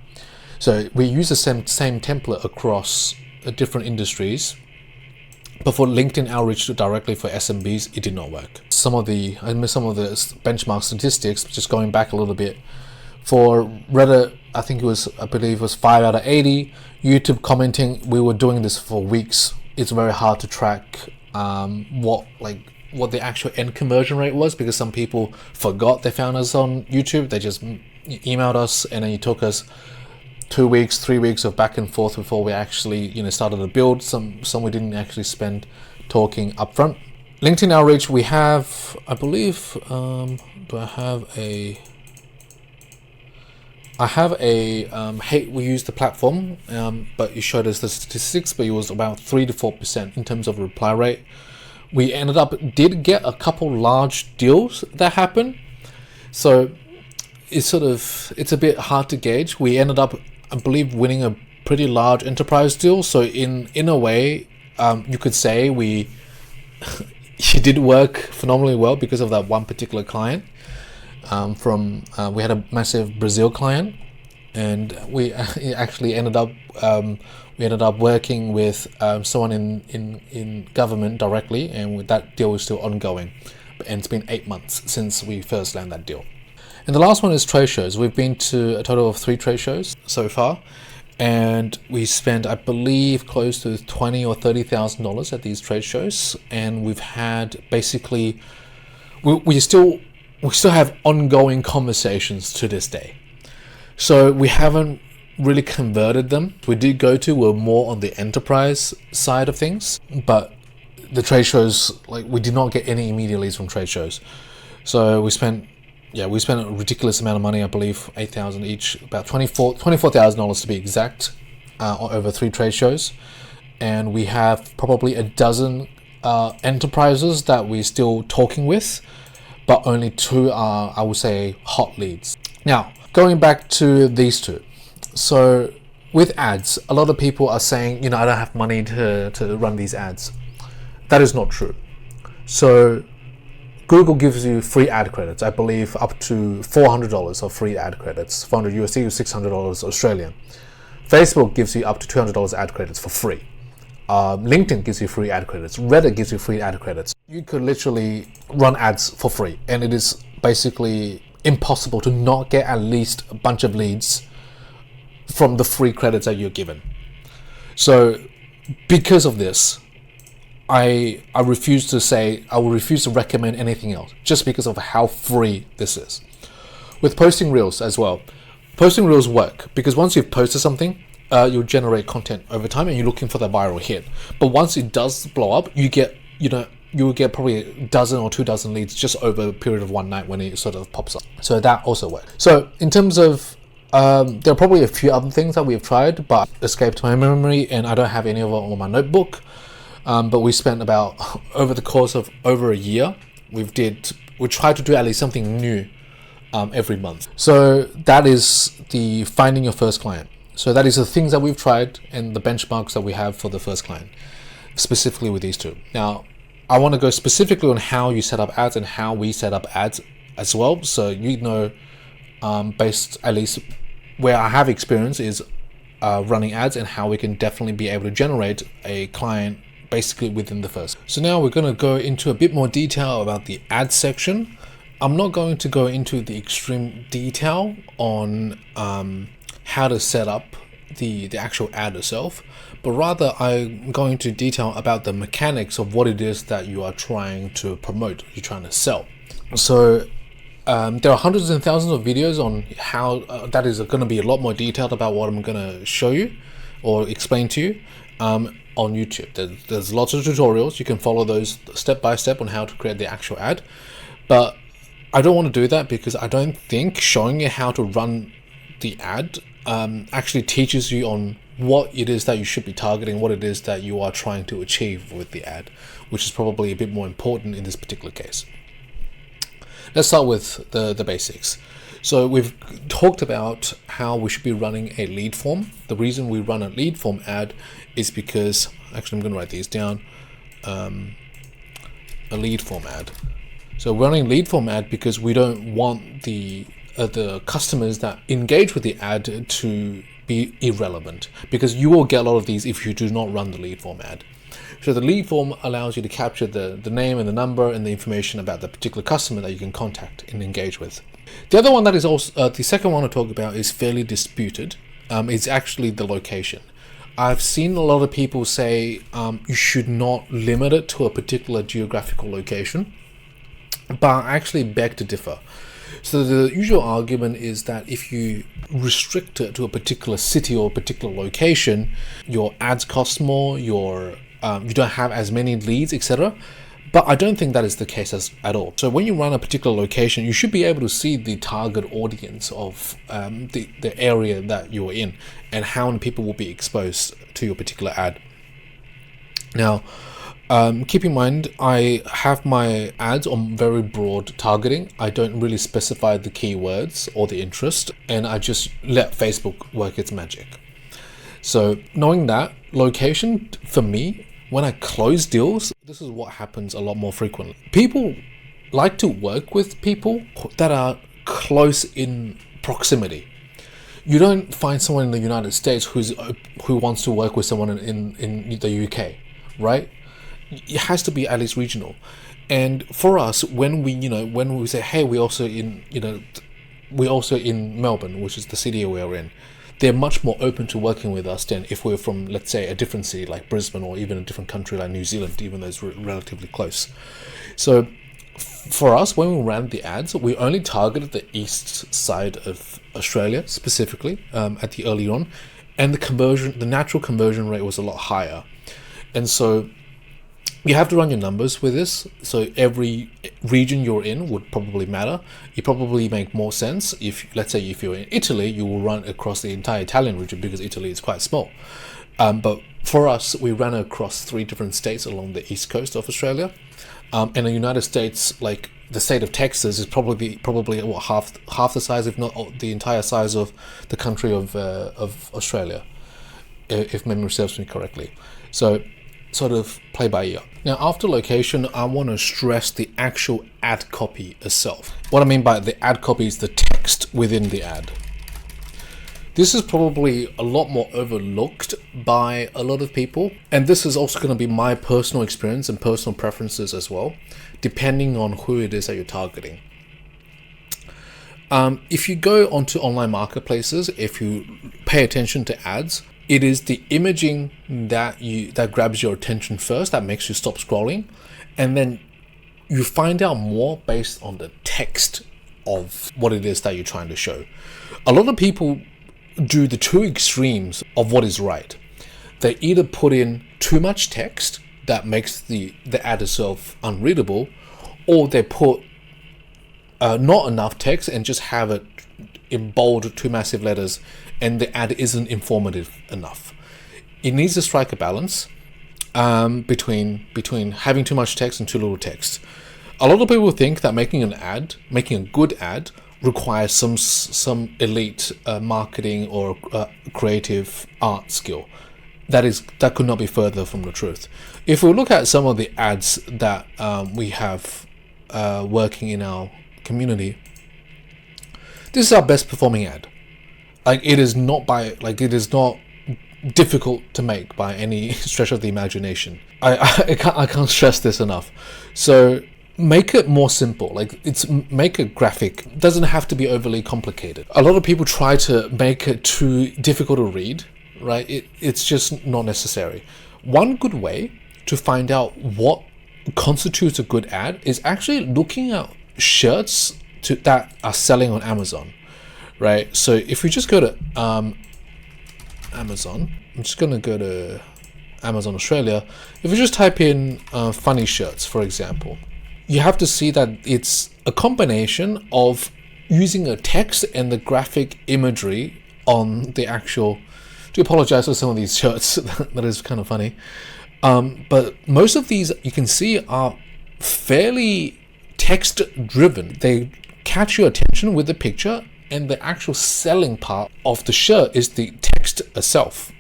So we use the same template across different industries, but for LinkedIn outreach directly for SMBs, it did not work. Some of the benchmark statistics, just going back a little bit, for Reddit, I believe it was 5 out of 80. YouTube commenting, we were doing this for weeks. It's very hard to track what the actual end conversion rate was, because some people forgot they found us on YouTube. They just emailed us, and then it took us 2 weeks, 3 weeks of back and forth before we actually started to build. Some we didn't actually spend talking upfront. LinkedIn outreach, we have, I believe, we used the platform, but it showed us the statistics, but it was about 3 to 4% in terms of reply rate. We did get a couple large deals that happened, so it's a bit hard to gauge. We ended up, I believe, winning a pretty large enterprise deal. So in a way, you could say it did work phenomenally well because of that one particular client. We had a massive Brazil client, and we actually ended up working with someone in government directly, and that deal is still ongoing, and it's been 8 months since we first landed that deal. And the last one is trade shows. We've been to a total of 3 trade shows so far, and we spent, I believe, close to $20,000 or $30,000 at these trade shows, and we've had basically we still have ongoing conversations to this day. So we haven't really converted them. We're more on the enterprise side of things, but the trade shows, we did not get any immediate leads from trade shows. So we spent a ridiculous amount of money, I believe $8,000 each, about $24,000 to be exact, over 3 trade shows. And we have probably a dozen enterprises that we're still talking with, but only 2 are, I would say, hot leads. Now, going back to these 2. So with ads, a lot of people are saying, I don't have money to run these ads. That is not true. So Google gives you free ad credits, I believe up to $400 of free ad credits, 400 USD or $600 Australian. Facebook gives you up to $200 ad credits for free. LinkedIn gives you free ad credits. Reddit gives you free ad credits. You could literally run ads for free, and it is basically impossible to not get at least a bunch of leads from the free credits that you're given. So because of this, I refuse to recommend anything else just because of how free this is. With posting reels as well, posting reels work because once you've posted something, you'll generate content over time and you're looking for the viral hit. But once it does blow up, you will get probably a dozen or 2 dozen leads just over a period of one night when it sort of pops up. So that also works. So in terms of there are probably a few other things that we've tried but escaped my memory, and I don't have any of them on my notebook. But we spent about, over the course of over a year, we tried to do at least something new every month. So that is the finding your first client. So that is the things that we've tried and the benchmarks that we have for the first client, specifically with these 2. Now, I want to go specifically on how you set up ads and how we set up ads as well. So based at least where I have experience is running ads and how we can definitely be able to generate a client basically within the first. So now we're going to go into a bit more detail about the ad section. I'm not going to go into the extreme detail on how to set up the actual ad itself, but rather I'm going to detail about the mechanics of what it is that you are trying to promote, you're trying to sell. So there are hundreds and thousands of videos on how that is going to be a lot more detailed about what I'm going to show you or explain to you on YouTube. There's lots of tutorials. You can follow those step by step on how to create the actual ad. But I don't want to do that because I don't think showing you how to run the ad actually teaches you on what it is that you should be targeting, what it is that you are trying to achieve with the ad, which is probably a bit more important in this particular case. Let's start with the basics. So we've talked about how we should be running a lead form. The reason we run a lead form ad is because, actually I'm going to write these down, a lead form ad. So we're running lead form ad because we don't want the customers that engage with the ad to be irrelevant, because you will get a lot of these if you do not run the lead form ad. So the lead form allows you to capture the name and the number and the information about the particular customer that you can contact and engage with. The other one that is also, the second one to talk about is fairly disputed. It's actually the location. I've seen a lot of people say you should not limit it to a particular geographical location, but I actually beg to differ. So the usual argument is that if you restrict it to a particular city or a particular location, your ads cost more, you don't have as many leads, etc. But I don't think that is the case at all. So when you run a particular location, you should be able to see the target audience of the area that you're in and how many people will be exposed to your particular ad. Now, keep in mind, I have my ads on very broad targeting. I don't really specify the keywords or the interest, and I just let Facebook work its magic. So knowing that, location for me, when I close deals, this is what happens a lot more frequently. People like to work with people that are close in proximity. You don't find someone in the United States who wants to work with someone in the UK, right? It has to be at least regional. And for us, when we say, hey, we're also in Melbourne, which is the city we're in, they're much more open to working with us than if we're from, let's say, a different city like Brisbane or even a different country like New Zealand, even though it's relatively close. So for us, when we ran the ads, we only targeted the east side of Australia specifically at the early on, and the natural conversion rate was a lot higher. And so you have to run your numbers with this. So every region you're in would probably matter. It probably make more sense if, let's say, if you're in Italy, you will run across the entire Italian region because Italy is quite small. But for us, we ran across 3 different states along the east coast of Australia. And the United States, like the state of Texas is probably what, half the size, if not the entire size of the country of Australia, if memory serves me correctly. So sort of play by ear. Now, after location, I want to stress the actual ad copy itself. What I mean by the ad copy is the text within the ad. This is probably a lot more overlooked by a lot of people, and this is also going to be my personal experience and personal preferences as well, depending on who it is that you're targeting. If you go onto online marketplaces, if you pay attention to ads, it is the imaging that grabs your attention first, that makes you stop scrolling, and then you find out more based on the text of what it is that you're trying to show. A lot of people do the two extremes of what is right. They either put in too much text that makes the ad itself unreadable, or they put not enough text and just have it in bold, two massive letters, and the ad isn't informative enough. It needs to strike a balance between having too much text and too little text. A lot of people think that making a good ad, requires some elite marketing or creative art skill. That could not be further from the truth. If we look at some of the ads that we have working in our community, this is our best performing ad. It is not difficult to make by any stretch of the imagination. I can't stress this enough. So make it more simple. Make a graphic. It doesn't have to be overly complicated. A lot of people try to make it too difficult to read, right? It's just not necessary. One good way to find out what constitutes a good ad is actually looking at shirts that are selling on Amazon, right? So if we just go to Amazon, I'm just going to go to Amazon Australia. If we just type in funny shirts, for example, you have to see that it's a combination of using a text and the graphic imagery on the actual. Do apologize for some of these shirts. That is kind of funny. But most of these you can see are fairly text driven. They catch your attention with the picture, and the actual selling part of the shirt is the text itself.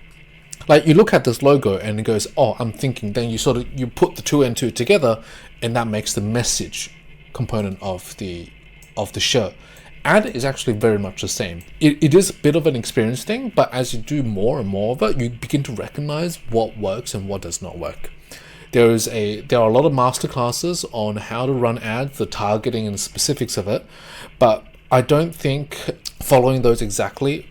You look at this logo and it goes, oh, I'm thinking, then you put the two and two together, and that makes the message component of the shirt. Ad is actually very much the same. It is a bit of an experience thing, but as you do more and more of it, you begin to recognize what works and what does not work. There are a lot of masterclasses on how to run ads, the targeting and the specifics of it, but I don't think following those exactly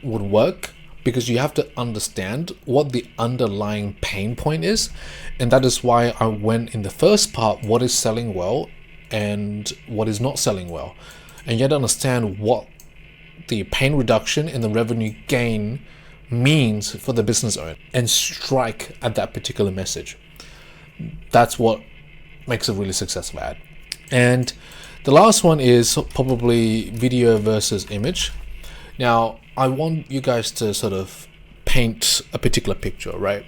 would work, because you have to understand what the underlying pain point is. And that is why I went in the first part, what is selling well and what is not selling well. And you have to understand what the pain reduction and the revenue gain means for the business owner, and strike at that particular message. That's what makes a really successful ad. And the last one is probably video versus image. Now, I want you guys to sort of paint a particular picture, right?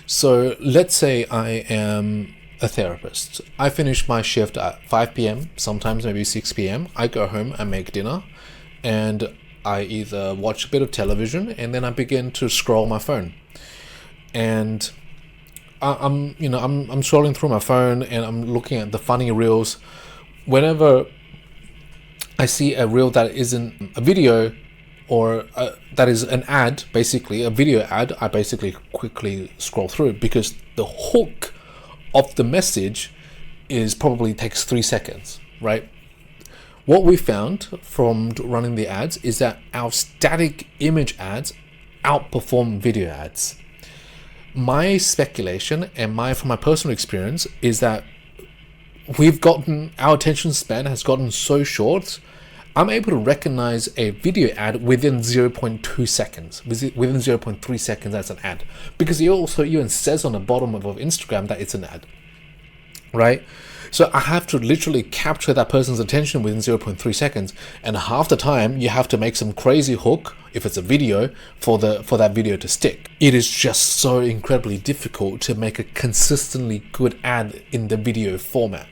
So let's say I am a therapist. I finish my shift at 5 p.m., sometimes maybe 6 p.m. I go home and make dinner, and I either watch a bit of television, and then I begin to scroll my phone. And I'm scrolling through my phone, and I'm looking at the funny reels. Whenever I see a reel that isn't a video, or that is an ad, basically a video ad, I basically quickly scroll through, because the hook of the message probably takes 3 seconds, right? What we found from running the ads is that our static image ads outperform video ads. My speculation and from my personal experience is that our attention span has gotten so short. I'm able to recognize a video ad within 0.2 seconds, within 0.3 seconds as an ad, because it also even says on the bottom of Instagram that it's an ad, right? So I have to literally capture that person's attention within 0.3 seconds, and half the time you have to make some crazy hook, if it's a video, for that video to stick. It is just so incredibly difficult to make a consistently good ad in the video format.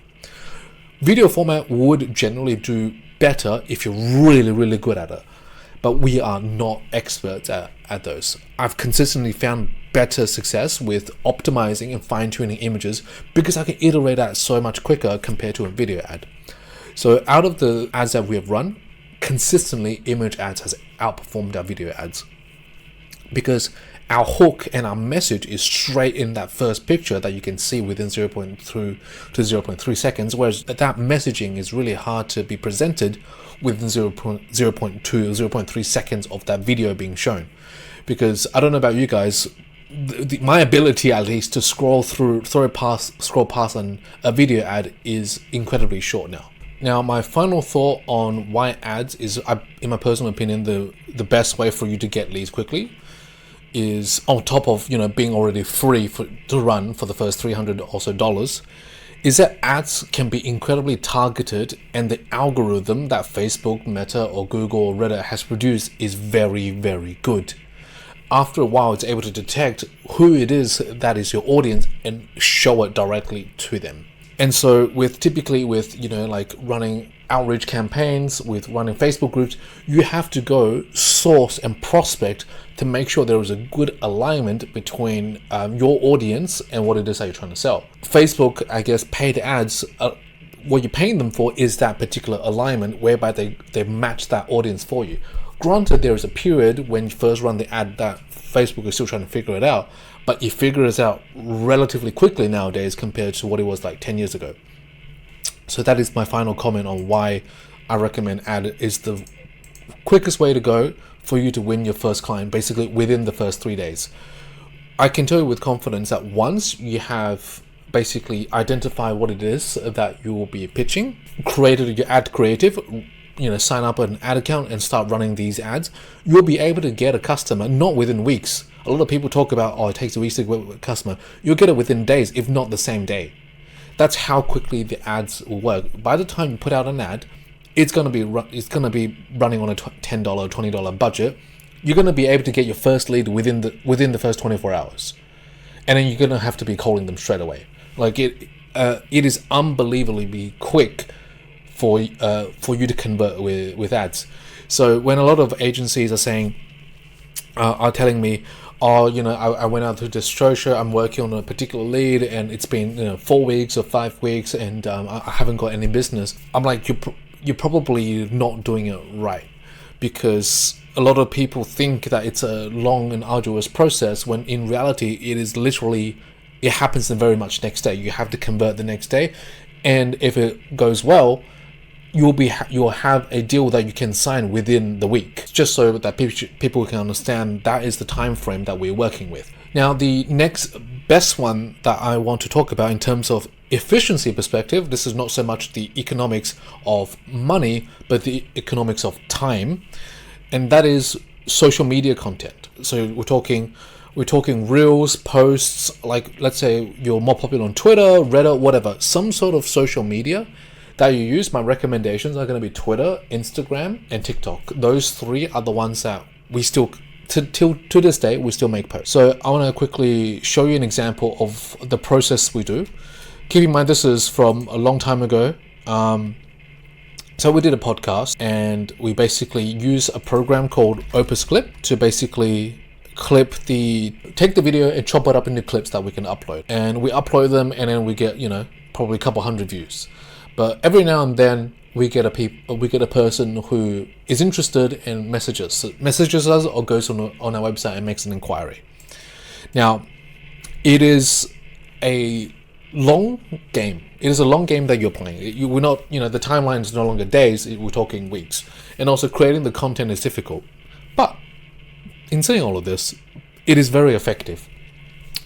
Video format would generally do better if you're really, really good at it, but we are not experts at those. I've consistently found better success with optimizing and fine-tuning images because I can iterate that so much quicker compared to a video ad. So out of the ads that we have run, consistently image ads has outperformed our video ads because our hook and our message is straight in that first picture that you can see within 0.3 to 0.3 seconds, whereas that messaging is really hard to be presented within 0.2 or 0.3 seconds of that video being shown. Because I don't know about you guys, my ability at least to scroll past a video ad is incredibly short now. Now, my final thought on why ads is, in my personal opinion, the best way for you to get leads quickly is, on top of being already free to run for the first $300 or so, is that ads can be incredibly targeted, and the algorithm that Facebook, Meta, or Google or Reddit has produced is very, very good. After a while, it's able to detect who it is that is your audience and show it directly to them. And so typically with like running outreach campaigns, with running Facebook groups, you have to go source and prospect to make sure there is a good alignment between your audience and what it is that you're trying to sell. Facebook, I guess, paid ads, what you're paying them for is that particular alignment whereby they match that audience for you. Granted, there is a period when you first run the ad that Facebook is still trying to figure it out, but it figures out relatively quickly nowadays compared to what it was like 10 years ago. So that is my final comment on why I recommend ad is the quickest way to go for you to win your first client, basically within the first 3 days. I can tell you with confidence that once you have basically identified what it is that you will be pitching, created your ad creative, sign up an ad account and start running these ads, you'll be able to get a customer not within weeks. A lot of people talk about, it takes weeks to get a customer. You'll get it within days, if not the same day. That's how quickly the ads will work. By the time you put out an ad, it's going to be running on a $10, $20 budget. You're going to be able to get your first lead within the first 24 hours, and then you're going to have to be calling them straight away. Like it is unbelievably quick for you to convert with ads. So when a lot of agencies are telling me, I went out to this show, I'm working on a particular lead and it's been 4 weeks or 5 weeks and I haven't got any business. I'm like, you're probably not doing it right, because a lot of people think that it's a long and arduous process when in reality it happens the very much next day. You have to convert the next day, and if it goes well, you'll have a deal that you can sign within the week, just so that people can understand that is the time frame that we're working with. Now, the next best one that I want to talk about in terms of efficiency perspective, this is not so much the economics of money, but the economics of time, and that is social media content. So we're talking reels, posts, like let's say you're more popular on Twitter, Reddit, whatever, some sort of social media that you use. My recommendations are going to be Twitter, Instagram, and TikTok. Those three are the ones that we still, to this day, we still make posts. So I want to quickly show you an example of the process we do. Keep in mind, this is from a long time ago. So we did a podcast and we basically use a program called Opus Clip to basically take the video and chop it up into clips that we can upload. And we upload them and then we get, probably a couple hundred views. But every now and then we get a person who is interested and messages us or goes on our website and makes an inquiry. Now, it is a long game. It is a long game that you're playing. We're not, the timeline is no longer days, we're talking weeks. And also creating the content is difficult. But in saying all of this, it is very effective,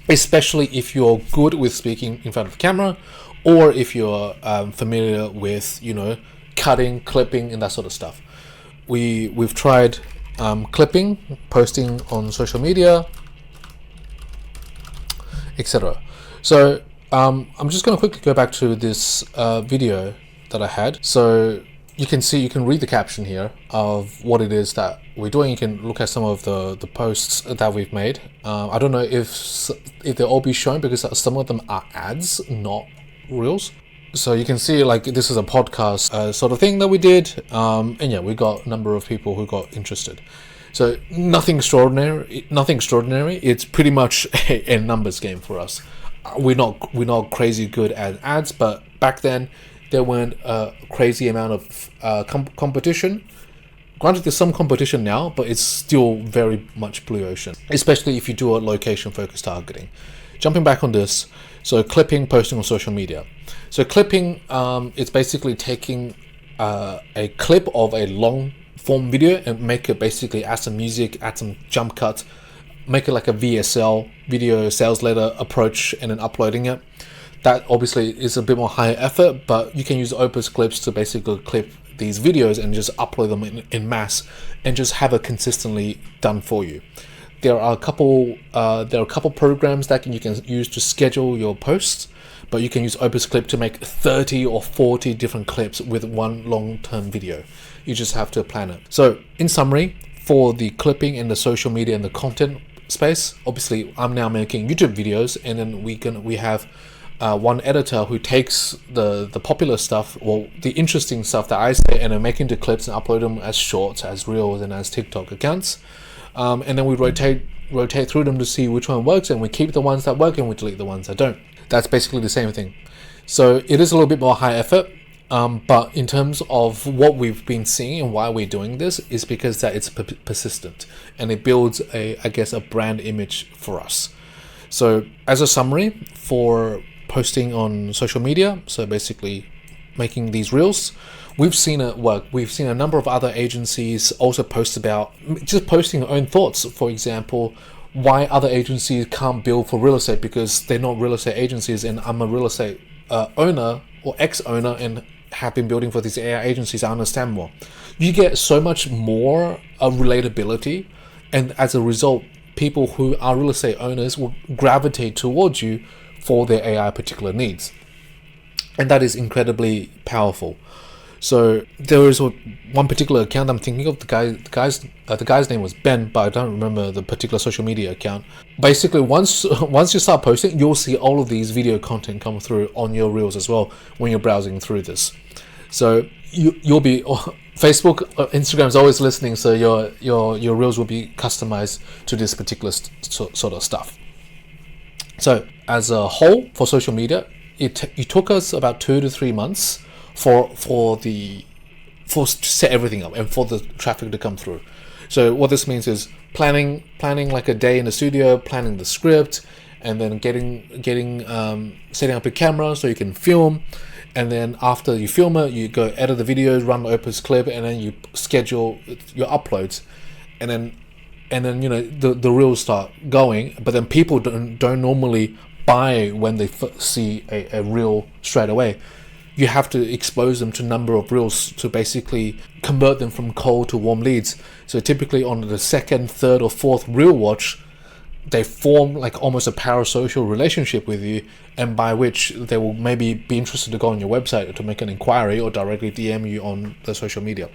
especially if you're good with speaking in front of camera, or if you're familiar with, cutting, clipping, and that sort of stuff. We've tried clipping, posting on social media, etc. So I'm just going to quickly go back to this video that I had. So you can read the caption here of what it is that we're doing. You can look at some of the posts that we've made. I don't know if they'll all be shown because some of them are ads, not reels. So you can see like this is a podcast sort of thing that we did, and yeah, we got a number of people who got interested. So nothing extraordinary. It's pretty much a numbers game for us. We're not crazy good at ads, but back then there weren't a crazy amount of competition. Granted, there's some competition now, but it's still very much blue ocean, especially if you do a location-focused targeting. Jumping back on this, so clipping, posting on social media. So clipping, it's basically taking a clip of a long form video and make it basically add some music, add some jump cuts, make it like a VSL, video sales letter approach, and then uploading it. That obviously is a bit more higher effort, but you can use Opus Clips to basically clip these videos and just upload them in mass and just have it consistently done for you. There are a couple programs that you can use to schedule your posts, but you can use Opus Clip to make 30 or 40 different clips with one long-term video. You just have to plan it. So in summary, for the clipping and the social media and the content space, obviously I'm now making YouTube videos, and then we have one editor who takes the popular stuff, or the interesting stuff that I say, and then make into clips and upload them as shorts, as reels, and as TikTok accounts. And then we rotate through them to see which one works, and we keep the ones that work and we delete the ones that don't. That's basically the same thing. So it is a little bit more high effort, but in terms of what we've been seeing and why we're doing this is because that it's persistent, and it builds a brand image for us. So as a summary for posting on social media, so basically making these reels, we've seen it work. We've seen a number of other agencies also post about just posting their own thoughts. For example, why other agencies can't bill for real estate because they're not real estate agencies, and I'm a real estate owner or ex-owner and have been building for these AI agencies. I understand more. You get so much more relatability, and as a result, people who are real estate owners will gravitate towards you for their AI particular needs, and that is incredibly powerful. So there is one particular account I'm thinking of. The guy's name was Ben, but I don't remember the particular social media account. Basically, once you start posting, you'll see all of these video content come through on your reels as well when you're browsing through this. So you'll be Facebook, Instagram's always listening, so your reels will be customized to this particular sort of stuff. So as a whole, for social media, it took us about 2 to 3 months to set everything up and for the traffic to come through. So what this means is planning like a day in the studio, planning the script, and then setting up a camera so you can film. And then after you film it, you go edit the videos, run the Opus Clip, and then you schedule your uploads. And then the reels start going, but then people don't normally buy when they see a reel straight away. You have to expose them to a number of reels to basically convert them from cold to warm leads. So typically on the second, third, or fourth reel watch, they form like almost a parasocial relationship with you, and by which they will maybe be interested to go on your website to make an inquiry or directly DM you on the social media.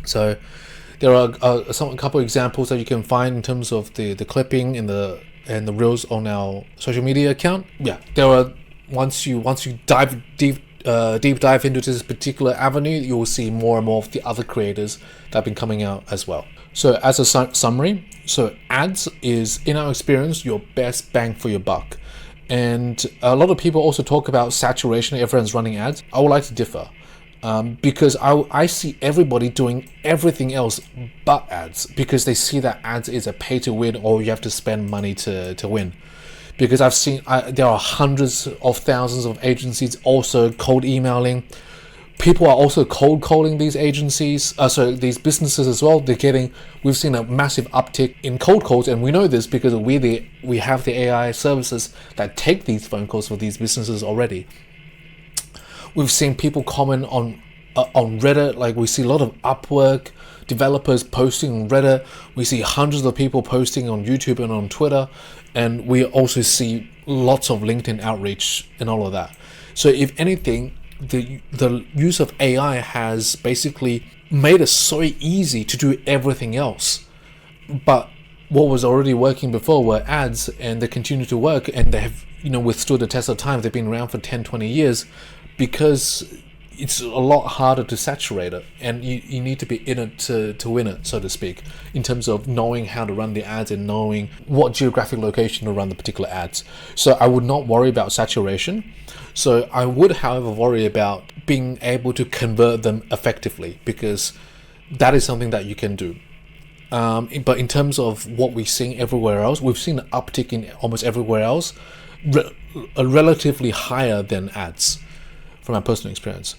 So there are a couple examples that you can find in terms of the clipping and the reels on our social media account. Yeah, there are once you dive deep dive into this particular avenue, you will see more and more of the other creators that have been coming out as well. So as a summary, so ads is, in our experience, your best bang for your buck. And a lot of people also talk about saturation, everyone's running ads. I would like to differ. Because I see everybody doing everything else but ads, because they see that ads is a pay to win, or you have to spend money to win. Because I've seen there are hundreds of thousands of agencies also cold emailing. People are also cold calling these agencies, these businesses as well. We've seen a massive uptick in cold calls, and we know this because we have the AI services that take these phone calls for these businesses already. We've seen people comment on Reddit, like we see a lot of Upwork developers posting on Reddit. We see hundreds of people posting on YouTube and on Twitter, and we also see lots of LinkedIn outreach and all of that. So if anything, the use of AI has basically made it so easy to do everything else. But what was already working before were ads, and they continue to work, and they have withstood the test of time. They've been around for 10, 20 years. because it's a lot harder to saturate it, and you need to be in it to win it, so to speak, in terms of knowing how to run the ads and knowing what geographic location to run the particular ads. So I would not worry about saturation. So I would, however, worry about being able to convert them effectively, because that is something that you can do. But in terms of what we're seeing everywhere else, we've seen an uptick in almost everywhere else, relatively higher than ads, from my personal experience.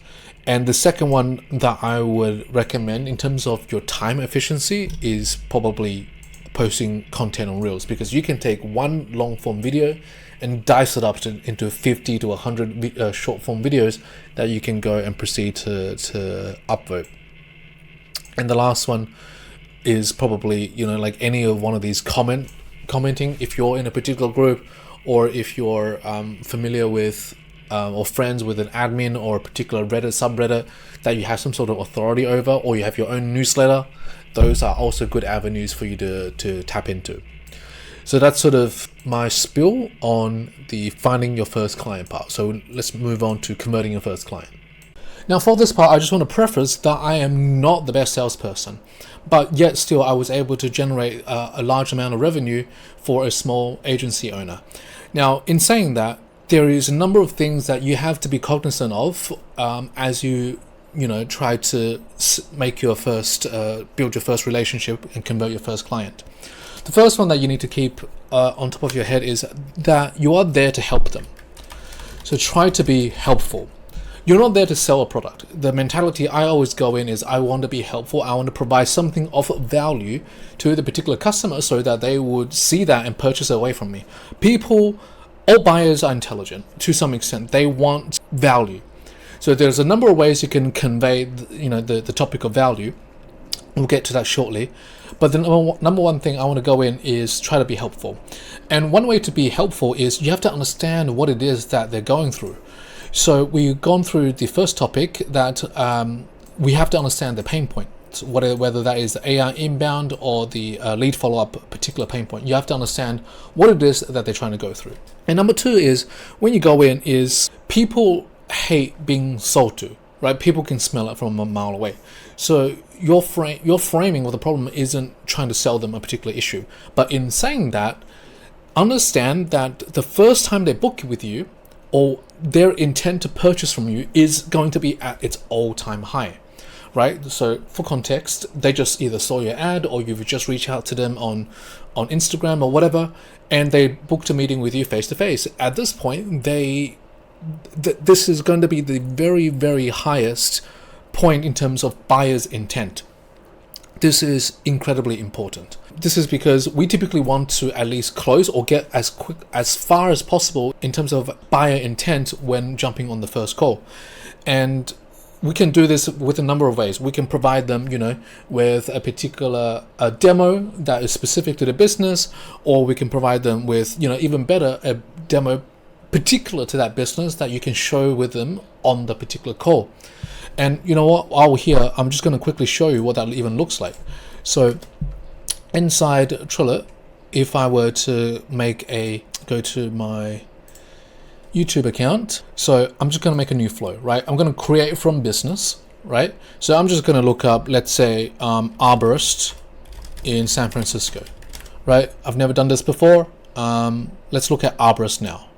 And the second one that I would recommend in terms of your time efficiency is probably posting content on Reels, because you can take one long form video and dice it up into 50 to 100 short form videos that you can go and proceed to upvote. And the last one is probably, like any of one of these commenting, if you're in a particular group, or if you're familiar with or friends with an admin or a particular Reddit subreddit that you have some sort of authority over, or you have your own newsletter, those are also good avenues for you to tap into. So that's sort of my spiel on the finding your first client part. So let's move on to converting your first client. Now for this part, I just want to preface that I am not the best salesperson, but yet still I was able to generate a large amount of revenue for a small agency owner. Now, in saying that, there is a number of things that you have to be cognizant of as you try to make your first, build your first relationship and convert your first client. The first one that you need to keep on top of your head is that you are there to help them. So try to be helpful. You're not there to sell a product. The mentality I always go in is I want to be helpful. I want to provide something of value to the particular customer so that they would see that and purchase away from me. All buyers are intelligent to some extent. They want value. So there's a number of ways you can convey, the topic of value. We'll get to that shortly. But the number one thing I want to go in is try to be helpful. And one way to be helpful is you have to understand what it is that they're going through. So we've gone through the first topic that we have to understand the pain point. Whether that is the AI inbound or the lead follow-up particular pain point. You have to understand what it is that they're trying to go through. And number two is, when you go in, is people hate being sold to, right? People can smell it from a mile away. So your framing of the problem isn't trying to sell them a particular issue. But in saying that, understand that the first time they book with you, or their intent to purchase from you, is going to be at its all-time high. Right? So for context, they just either saw your ad or you've just reached out to them on Instagram or whatever, and they booked a meeting with you face to face. At this point, this is going to be the very, very highest point in terms of buyer's intent. This is incredibly important. This is because we typically want to at least close or get as far as possible in terms of buyer intent when jumping on the first call. And we can do this with a number of ways. We can provide them, with a particular demo that is specific to the business, or we can provide them with, even better, a demo particular to that business that you can show with them on the particular call. And you know what? While we're here, I'm just going to quickly show you what that even looks like. So inside Trillet, if I were to go to my YouTube account, so I'm just going to make a new flow, right? I'm going to create from business, right? So I'm just going to look up, let's say, arborist in San Francisco, right? I've never done this before. Let's look at arborist now.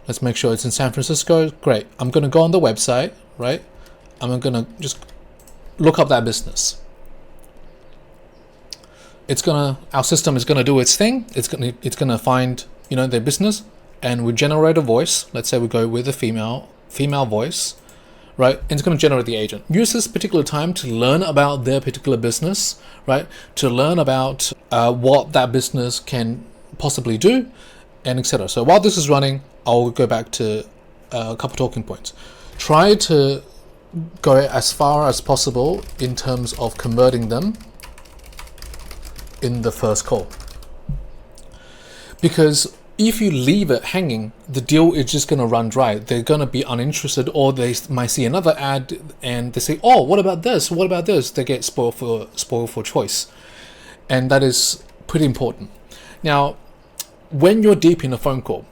Let's make sure it's in San Francisco. Great. I'm going to go on the website, right? I'm going to just look up that business. Our system is going to do its thing. It's going to find, their business. And we generate a voice. Let's say we go with a female voice, right? And it's going to generate the agent. Use this particular time to learn about their particular business, right? To learn about what that business can possibly do, and etc. So while this is running, I'll go back to a couple talking points. Try to go as far as possible in terms of converting them in the first call. Because if you leave it hanging, the deal is just going to run dry. They're going to be uninterested, or they might see another ad and they say, oh, what about this? What about this? They get spoiled for choice. And that is pretty important. Now, when you're deep in a phone call,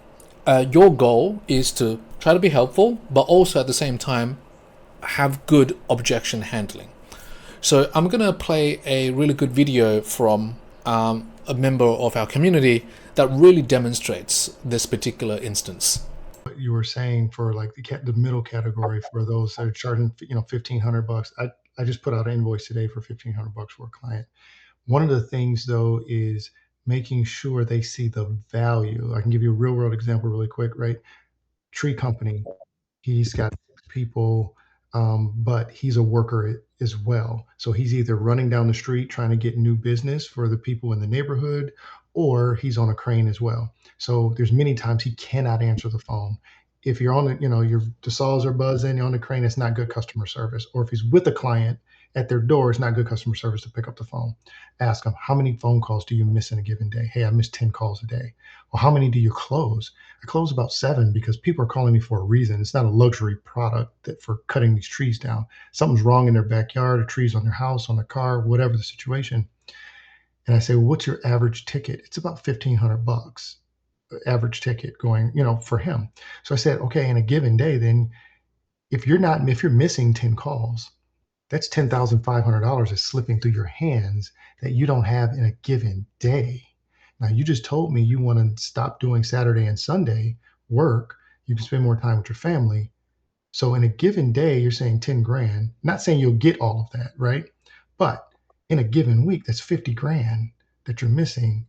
your goal is to try to be helpful, but also at the same time have good objection handling. So I'm going to play a really good video from a member of our community that really demonstrates this particular instance. What you were saying for like the middle category for those that are charging, $1,500. I just put out an invoice today for $1,500 for a client. One of the things though is making sure they see the value. I can give you a real world example really quick, right? Tree company. He's got 6 people, but he's a worker as well. So he's either running down the street trying to get new business for the people in the neighborhood, or he's on a crane as well. So there's many times he cannot answer the phone. If you're on the saws are buzzing, you're on the crane, it's not good customer service. Or if he's with a client at their door, it's not good customer service to pick up the phone. Ask him, how many phone calls do you miss in a given day? Hey, I miss 10 calls a day. Well, how many do you close? I close about 7 because people are calling me for a reason. It's not a luxury product for cutting these trees down. Something's wrong in their backyard, a tree's on their house, on their car, whatever the situation. And I say, well, what's your average ticket? It's about $1,500 average ticket going, for him. So I said, okay, in a given day, then if you're missing 10 calls, that's $10,500 is slipping through your hands that you don't have in a given day. Now, you just told me you want to stop doing Saturday and Sunday work. You can spend more time with your family. So in a given day, you're saying 10 grand. Not saying you'll get all of that, right? But in a given week, that's 50 grand that you're missing.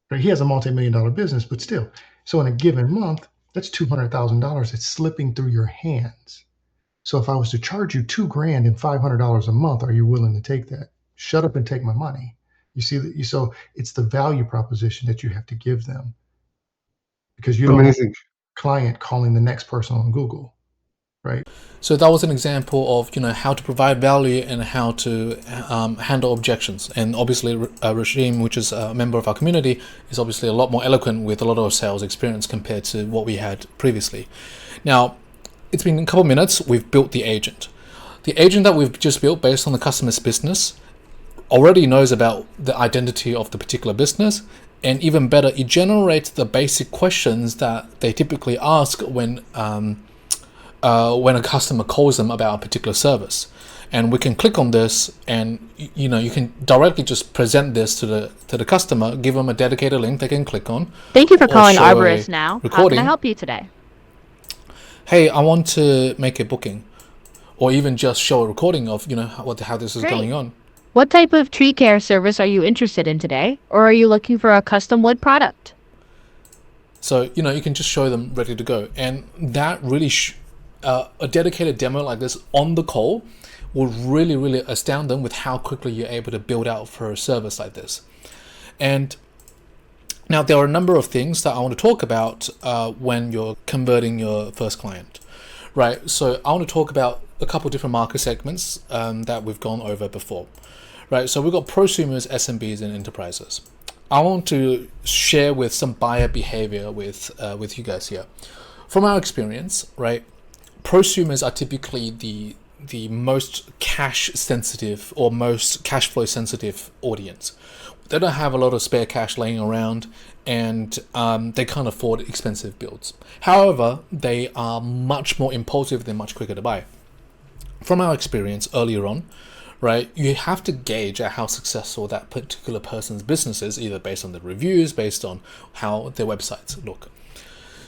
Right? He has a multi-million-dollar business, but still. So in a given month, that's $200,000 that's slipping through your hands. So if I was to charge you 2 grand and $500 a month, are you willing to take that? Shut up and take my money. You see that? So it's the value proposition that you have to give them, because you don't want Amazing. a client calling the next person on Google, right? So that was an example of how to provide value and how to handle objections. And obviously, Regime, which is a member of our community, is obviously a lot more eloquent with a lot of sales experience compared to what we had previously. Now, it's been a couple minutes. We've built the agent. The agent that we've just built based on the customer's business already knows about the identity of the particular business, and even better, it generates the basic questions that they typically ask when a customer calls them about a particular service. And we can click on this, and you can directly just present this to the customer, give them a dedicated link they can click on. Thank you for calling Arborist now. How can I help you today? Hey, I want to make a booking, or even just show a recording of how this is going on. What type of tree care service are you interested in today? Or are you looking for a custom wood product? So, you can just show them ready to go. And that really, a dedicated demo like this on the call will really, really astound them with how quickly you're able to build out for a service like this. And now there are a number of things that I want to talk about when you're converting your first client, right? So I want to talk about a couple of different market segments that we've gone over before. Right, so we've got prosumers, SMBs, and enterprises. I want to share with some buyer behavior with you guys here. From our experience, right, prosumers are typically the most cash sensitive or most cash flow sensitive audience. They don't have a lot of spare cash laying around, and they can't afford expensive builds. However, they are much more impulsive. They're much quicker to buy. From our experience earlier on, right, you have to gauge at how successful that particular person's business is, either based on the reviews, based on how their websites look.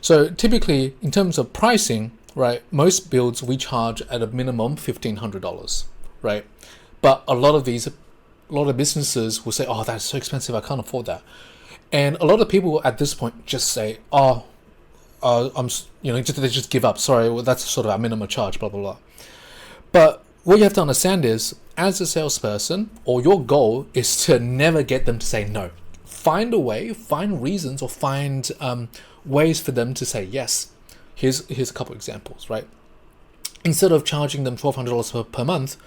So typically, in terms of pricing, right, most builds we charge at a minimum $1,500, right? But a lot of businesses will say, "Oh, that's so expensive, I can't afford that." And a lot of people at this point just say, "Oh, they just give up. Sorry, well, that's sort of our minimum charge, blah blah blah." But what you have to understand is, as a salesperson, or your goal is to never get them to say no. Find a way, find reasons, or find ways for them to say yes. Here's a couple examples, right? Instead of charging them $1,200 per month,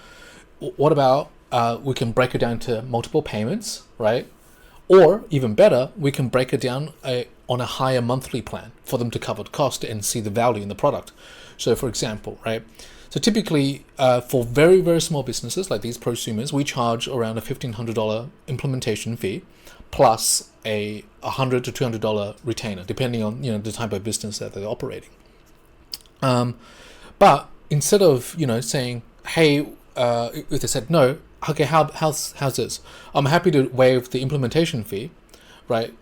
what about we can break it down to multiple payments, right? Or even better, we can break it down on a higher monthly plan for them to cover the cost and see the value in the product. So for example, right? So typically, for very, very small businesses like these prosumers, we charge around a $1,500 implementation fee. plus a $100 to $200 retainer, depending on the type of business that they're operating. But instead of saying, hey, if they said no, okay, how's this? I'm happy to waive the implementation fee, right?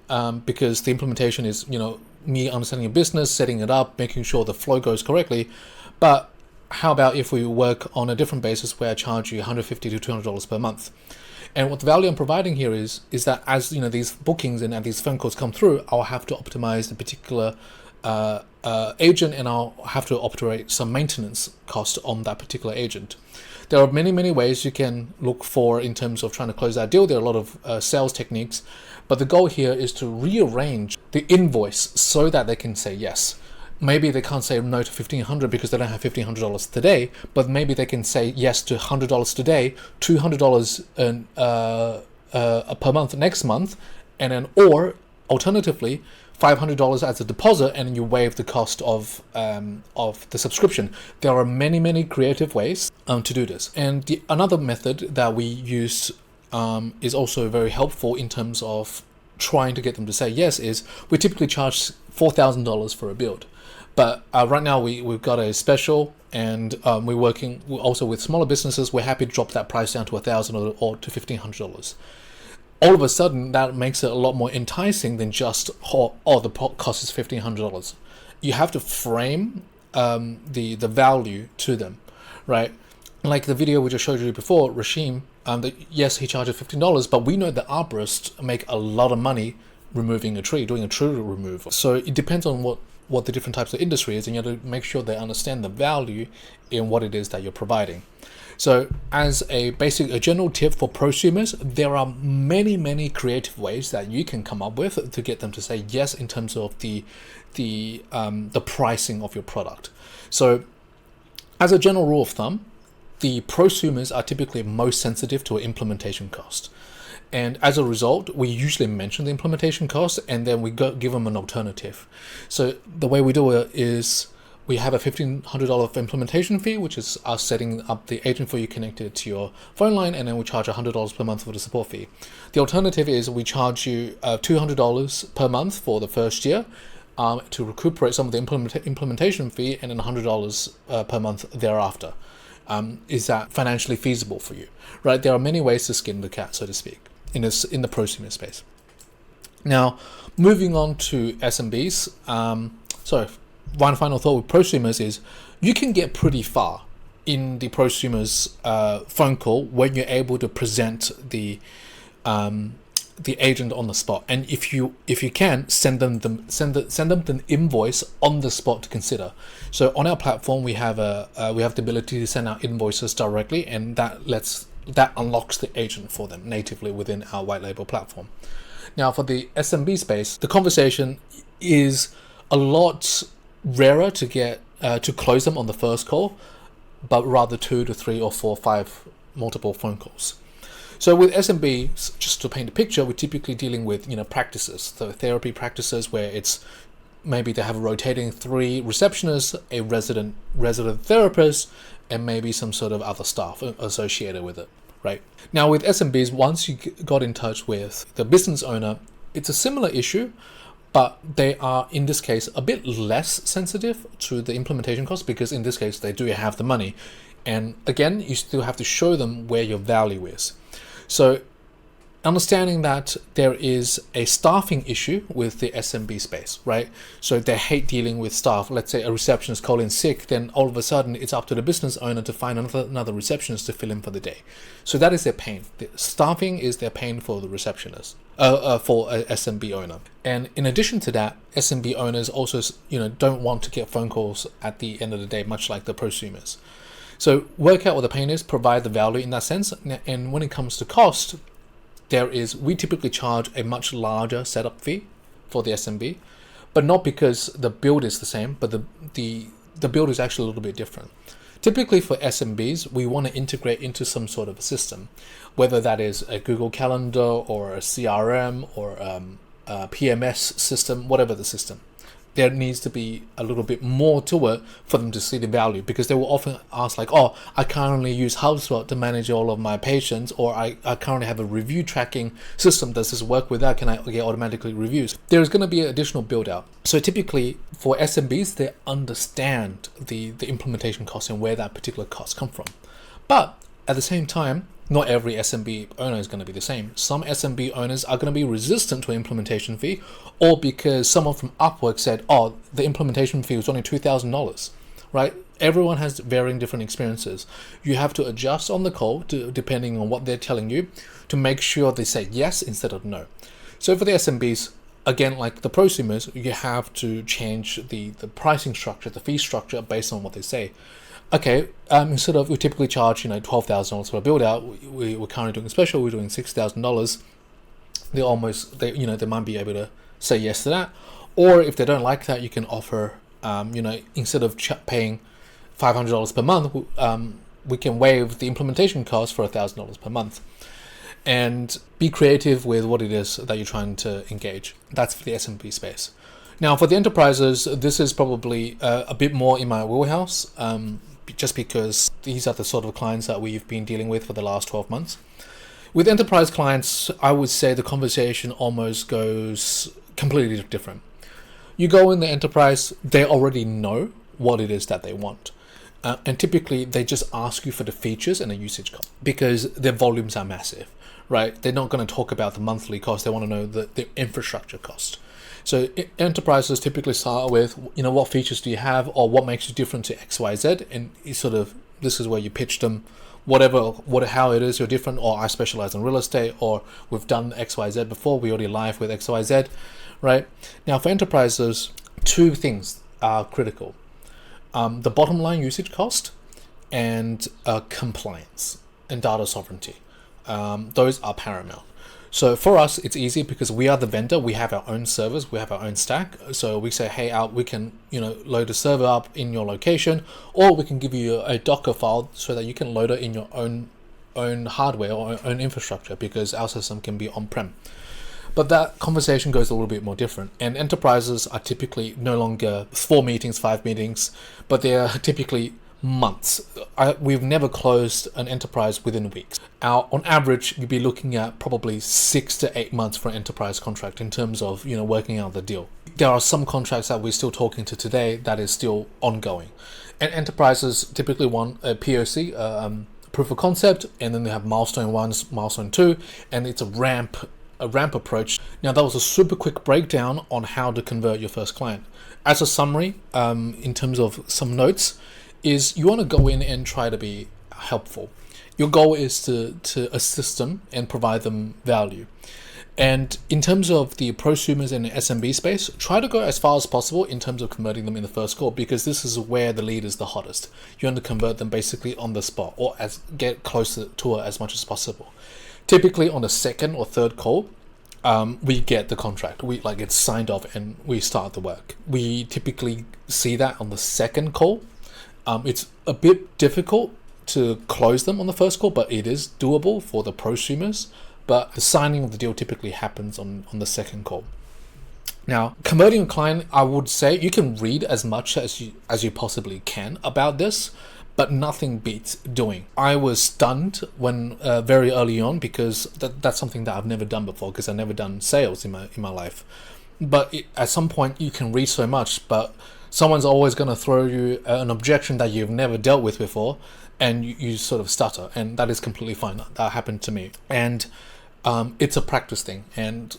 Because the implementation is me understanding your business, setting it up, making sure the flow goes correctly. But how about if we work on a different basis where I charge you $150 to $200 per month? And what the value I'm providing here is that as these bookings and these phone calls come through, I'll have to optimize the particular agent, and I'll have to operate some maintenance cost on that particular agent. There are many ways you can look for in terms of trying to close that deal. There are a lot of sales techniques, but the goal here is to rearrange the invoice so that they can say yes. Maybe they can't say no to $1,500 because they don't have $1,500 today, but maybe they can say yes to $100 today, $200 per month next month, and then or alternatively $500 as a deposit, and you waive the cost of the subscription. There are many creative ways to do this, and another method that we use is also very helpful in terms of trying to get them to say yes. Is we typically charge $4,000 for a build. But right now we've got a special, and we're working also with smaller businesses. We're happy to drop that price down to $1,000 or to $1,500. All of a sudden, that makes it a lot more enticing than just the cost is $1,500. You have to frame the value to them, right? Like the video we just showed you before, Rashim. Yes, he charges $15, but we know that arborists make a lot of money removing a tree, doing a tree removal. So it depends on what the different types of industry is, and you have to make sure they understand the value in what it is that you're providing. So as a general tip for prosumers, there are many creative ways that you can come up with to get them to say yes in terms of the pricing of your product. So as a general rule of thumb, the prosumers are typically most sensitive to an implementation cost. And as a result, we usually mention the implementation cost, and then we give them an alternative. So the way we do it is we have a $1,500 implementation fee, which is us setting up the agent for you connected to your phone line, and then we charge $100 per month for the support fee. The alternative is we charge you $200 per month for the first year to recuperate some of the implementation fee, and then $100 per month thereafter. Is that financially feasible for you? Right? There are many ways to skin the cat, so to speak, in the prosumer space. Now, moving on to SMBs. One final thought with prosumers is you can get pretty far in the prosumers phone call when you're able to present the agent on the spot, and if you can send them the invoice on the spot to consider. So on our platform we have the ability to send out invoices directly, and that unlocks the agent for them natively within our white label platform. Now for the SMB space, the conversation is a lot rarer to get to close them on the first call, but rather 2 to 3 or 4 or 5 multiple phone calls. So with SMBs, just to paint a picture, we're typically dealing with practices, so therapy practices where it's maybe they have a rotating 3 receptionists, a resident therapist, and maybe some sort of other staff associated with it, right? Now with SMBs, once you got in touch with the business owner, it's a similar issue, but they are in this case a bit less sensitive to the implementation cost, because in this case they do have the money, and again you still have to show them where your value is. So understanding that there is a staffing issue with the SMB space, right? So they hate dealing with staff. Let's say a receptionist call in sick, then all of a sudden it's up to the business owner to find another receptionist to fill in for the day. So that is their pain. The staffing is their pain for the receptionist, for a SMB owner. And in addition to that, SMB owners also, don't want to get phone calls at the end of the day, much like the prosumers. So work out what the pain is, provide the value in that sense. And when it comes to cost, we typically charge a much larger setup fee for the SMB, but not because the build is the same, but the build is actually a little bit different. Typically for SMBs, we want to integrate into some sort of a system, whether that is a Google Calendar or a CRM or a PMS system, whatever the system. there needs to be a little bit more to it for them to see the value, because they will often ask like, oh, I currently use HubSpot to manage all of my patients, or I currently have a review tracking system. Does this work with that? Can I get automatically reviews? There's going to be an additional build out. So typically for SMBs, they understand the implementation cost and where that particular cost come from. But at the same time, not every SMB owner is going to be the same. Some SMB owners are going to be resistant to an implementation fee, or because someone from Upwork said, oh, the implementation fee was only $2,000, right? Everyone has varying different experiences. You have to adjust on the call depending on what they're telling you to make sure they say yes instead of no. So for the SMBs, again, like the prosumers, you have to change the pricing structure, the fee structure based on what they say. Okay, instead of, we typically charge, $12,000 for a build out, we're currently doing a special, we're doing $6,000. They might be able to say yes to that. Or if they don't like that, you can offer, instead of paying $500 per month, we can waive the implementation cost for $1,000 per month. And be creative with what it is that you're trying to engage. That's for the SMB space. Now for the enterprises, this is probably a bit more in my wheelhouse, just because these are the sort of clients that we've been dealing with for the last 12 months. With enterprise clients, I would say the conversation almost goes completely different. You go in the enterprise, they already know what it is that they want. And typically they just ask you for the features and the usage cost, because their volumes are massive, right? They're not going to talk about the monthly cost. They want to know the infrastructure cost. So enterprises typically start with, what features do you have, or what makes you different to XYZ, and this is where you pitch them how it is you're different, or I specialize in real estate, or we've done XYZ before, we already live with XYZ, right? Now for enterprises, two things are critical. The bottom line usage cost and compliance and data sovereignty. Those are paramount. So for us, it's easy because we are the vendor. We have our own servers, we have our own stack. So we say, hey, we can, load a server up in your location, or we can give you a Docker file so that you can load it in your own hardware or own infrastructure, because our system can be on-prem. But that conversation goes a little bit more different. And enterprises are typically no longer 4 meetings, 5 meetings, but they are typically months. We've never closed an enterprise within weeks. On average, you'd be looking at probably 6 to 8 months for an enterprise contract in terms of working out the deal. There are some contracts that we're still talking to today that is still ongoing. And enterprises typically want a POC, proof of concept, and then they have milestone 1, milestone 2, and it's a ramp approach. Now that was a super quick breakdown on how to convert your first client. As a summary, in terms of some notes, is you want to go in and try to be helpful. Your goal is to assist them and provide them value. And in terms of the prosumers and the SMB space, try to go as far as possible in terms of converting them in the first call, because this is where the lead is the hottest. You want to convert them basically on the spot, or get closer to it as much as possible. Typically on the second or third call, we get the contract. It's signed off and we start the work. We typically see that on the second call. It's a bit difficult to close them on the first call, but it is doable for the prosumers. But the signing of the deal typically happens on the second call. Now, converting a client, I would say you can read as much as you possibly can about this, but nothing beats doing. I was stunned when very early on, because that's something that I've never done before, because I've never done sales in my life. But at some point you can read so much, but someone's always going to throw you an objection that you've never dealt with before, and you sort of stutter, and that is completely fine. That happened to me. And it's a practice thing, and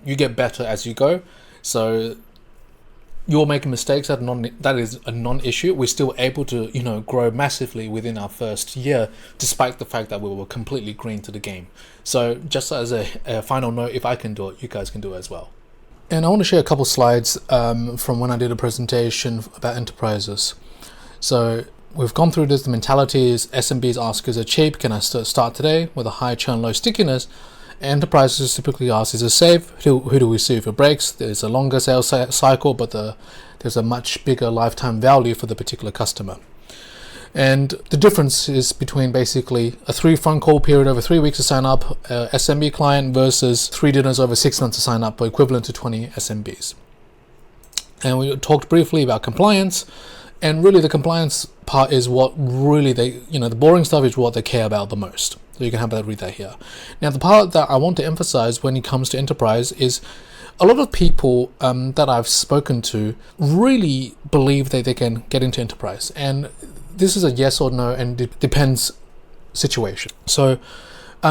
you get better as you go. So you're making mistakes, that is a non-issue. We're still able to grow massively within our first year, despite the fact that we were completely green to the game. So just as a final note, if I can do it, you guys can do it as well. And I want to share a couple slides from when I did a presentation about enterprises. So we've gone through this. The mentality is SMBs ask, is it cheap? Can I start today? With a high churn, low stickiness. Enterprises typically ask, is it safe? Who do we sue if it breaks? There's a longer sales cycle, but there's a much bigger lifetime value for the particular customer. And the difference is between basically a 3 phone call period over 3 weeks to sign up SMB client versus 3 dinners over 6 months to sign up, equivalent to 20 SMBs. and we talked briefly about compliance. And really, the compliance part is what really the boring stuff is what they care about the most. So you can have that, read that here. Now, the part that I want to emphasize when it comes to enterprise is a lot of people that I've spoken to really believe that they can get into enterprise. And this is a yes or no, and it depends situation. So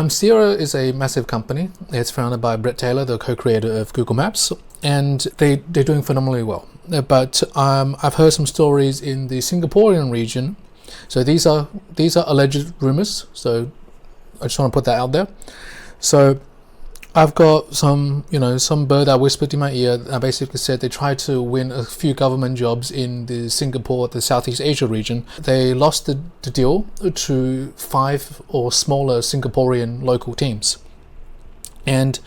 Sierra is a massive company. It's founded by Brett Taylor, the co-creator of Google Maps, and they're doing phenomenally well. But I've heard some stories in the Singaporean region. So these are alleged rumors. So I just want to put that out there. So I've got some bird that whispered in my ear that basically said they tried to win a few government jobs in the Southeast Asia region. They lost the deal to 5 or smaller Singaporean local teams. And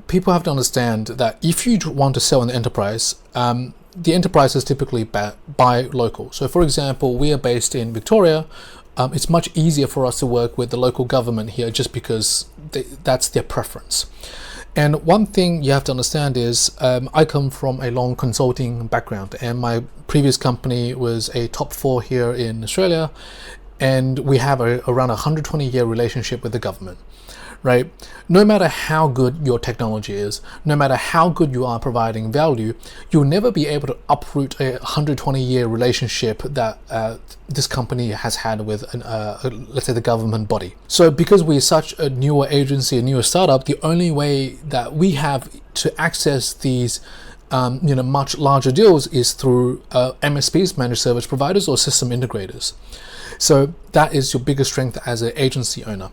people have to understand that if you want to sell in the enterprise, the enterprises typically buy local. So for example, we are based in Victoria. It's much easier for us to work with the local government here just because that's their preference. And one thing you have to understand is I come from a long consulting background, and my previous company was a top 4 here in Australia, and we have around a 120-year relationship with the government. Right? No matter how good your technology is, no matter how good you are providing value, you'll never be able to uproot a 120-year relationship that this company has had with, let's say, the government body. So because we're such a newer agency, a newer startup, the only way that we have to access these much larger deals is through MSPs, managed service providers, or system integrators. So that is your biggest strength as an agency owner.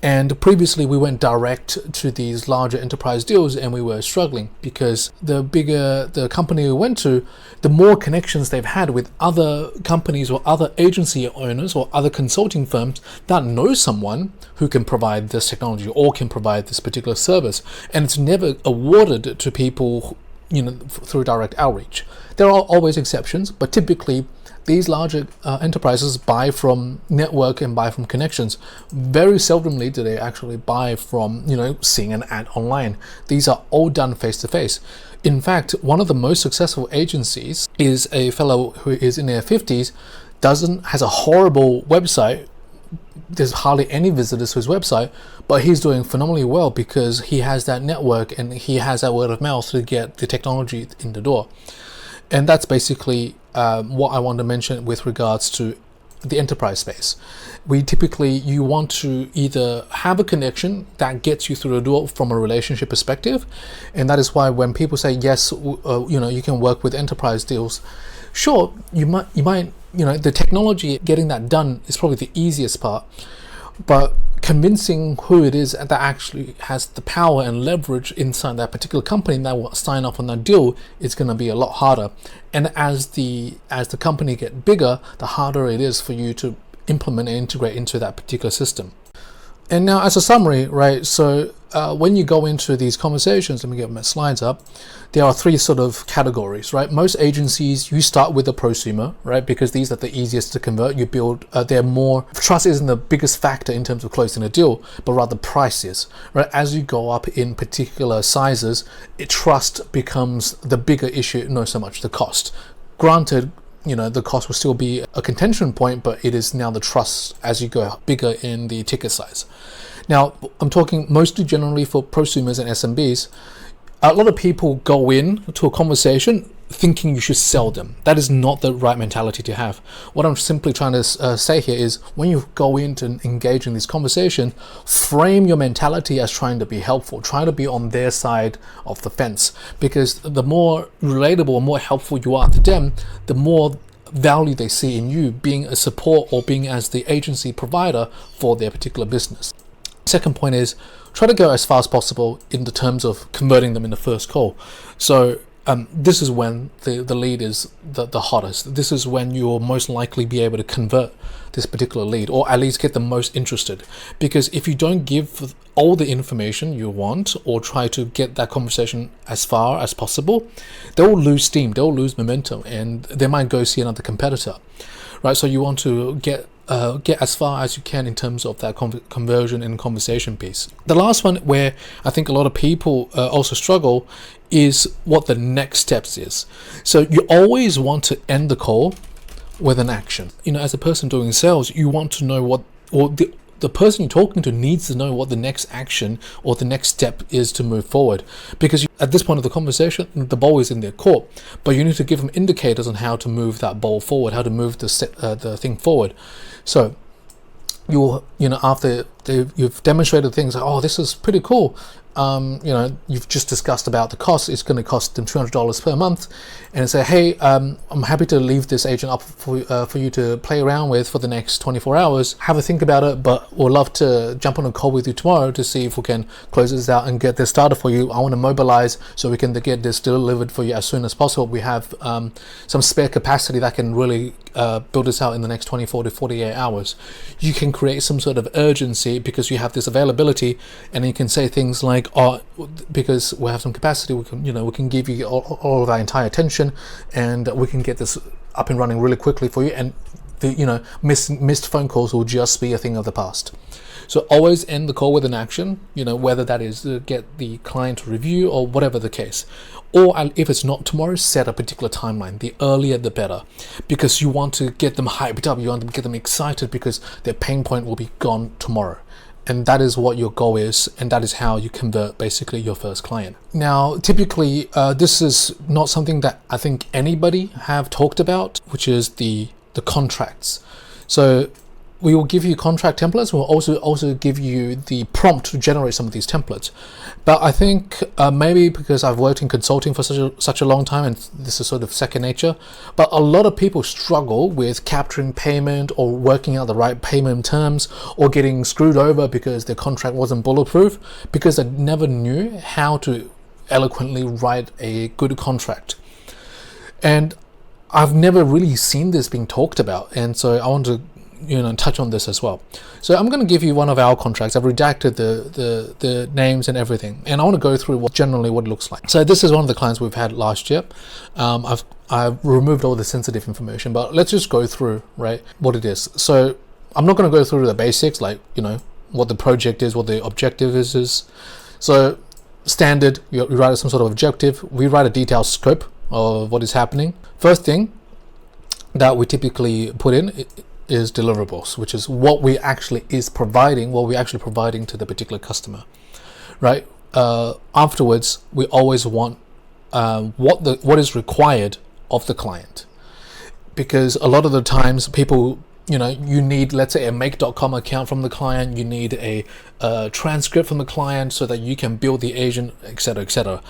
And previously we went direct to these larger enterprise deals, and we were struggling because the bigger the company we went to, the more connections they've had with other companies or other agency owners or other consulting firms that know someone who can provide this technology or can provide this particular service. And it's never awarded to people, through direct outreach. There are always exceptions, but typically these larger enterprises buy from network and buy from connections. Very seldomly do they actually buy from, seeing an ad online. These are all done face to face. In fact, one of the most successful agencies is a fellow who is in their 50s, has a horrible website. There's hardly any visitors to his website, but he's doing phenomenally well because he has that network and he has that word of mouth to get the technology in the door. And that's basically what I want to mention with regards to the enterprise space. You want to either have a connection that gets you through the door from a relationship perspective, and that is why when people say yes, you can work with enterprise deals. Sure, you might, the technology, getting that done is probably the easiest part, but convincing who it is that actually has the power and leverage inside that particular company that will sign off on that deal is going to be a lot harder. And as the company get bigger, the harder it is for you to implement and integrate into that particular system. And now, as a summary, right, so when you go into these conversations, let me get my slides up, there are 3 sort of categories, right? Most agencies, you start with a prosumer, right, because these are the easiest to convert. You build, they're more, trust isn't the biggest factor in terms of closing a deal, but rather price is, right? As you go up in particular sizes, trust becomes the bigger issue, not so much the cost. Granted, the cost will still be a contention point, but it is now the trust as you go bigger in the ticket size. Now, I'm talking mostly generally for prosumers and SMBs. A lot of people go in to a conversation thinking you should sell them. That is not the right mentality to have. What I'm simply trying to say here is when you go in to engage in this conversation, frame your mentality as trying to be helpful, try to be on their side of the fence, because the more relatable and more helpful you are to them, the more value they see in you being a support or being as the agency provider for their particular business. Second point is try to go as fast as possible in the terms of converting them in the first call. So this is when the lead is the hottest. This is when you'll most likely be able to convert this particular lead, or at least get them most interested. Because if you don't give all the information you want or try to get that conversation as far as possible, they'll lose steam, they'll lose momentum, and they might go see another competitor. right? So you want to get as far as you can in terms of that conversion and conversation piece. The last one, where I think a lot of people also struggle, is what the next steps is. So you always want to end the call with an action. As a person doing sales, you want to know what, or the person you're talking to needs to know what the next action or the next step is to move forward, because at this point of the conversation, the ball is in their court, but you need to give them indicators on how to move that ball forward, how to move the thing forward. So after you've demonstrated things like, oh, this is pretty cool, you've just discussed about the cost. It's going to cost them $200 per month, and say, hey, I'm happy to leave this agent up for you to play around with for the next 24 hours. Have a think about it, but we'd love to jump on a call with you tomorrow to see if we can close this out and get this started for you. I want to mobilize so we can get this delivered for you as soon as possible. We have some spare capacity that can really build this out in the next 24 to 48 hours. You can create some sort of urgency because you have this availability, and you can say things like, oh, because we have some capacity, we can give you all of our entire attention, and we can get this up and running really quickly for you, and the missed phone calls will just be a thing of the past. So always end the call with an action, whether that is to get the client to review or whatever the case. Or if it's not tomorrow, set a particular timeline. The earlier the better, because you want to get them hyped up, you want to get them excited, because their pain point will be gone tomorrow. And that is what your goal is, and that is how you convert basically your first client. Now, typically, this is not something that I think anybody have talked about, which is the contracts. So we will give you contract templates. We'll also give you the prompt to generate some of these templates. But I think maybe because I've worked in consulting for such a long time, and this is sort of second nature, but a lot of people struggle with capturing payment or working out the right payment terms, or getting screwed over because their contract wasn't bulletproof, because they never knew how to eloquently write a good contract. And I've never really seen this being talked about, and so I want to touch on this as well. So I'm going to give you one of our contracts. I've redacted the names and everything, and I want to go through what it looks like. So this is one of the clients we've had last year. I've removed all the sensitive information, but let's just go through what it is. So I'm not going to go through the basics, like what the project is, what the objective is. So standard, you write some sort of objective. We write a detailed scope of what is happening. First thing that we typically put in is deliverables, which is what we actually providing to the particular customer, right? Afterwards, we always want what is required of the client, because a lot of the times people, you need, let's say, a make.com account from the client, you need a transcript from the client so that you can build the agent, etc., etc.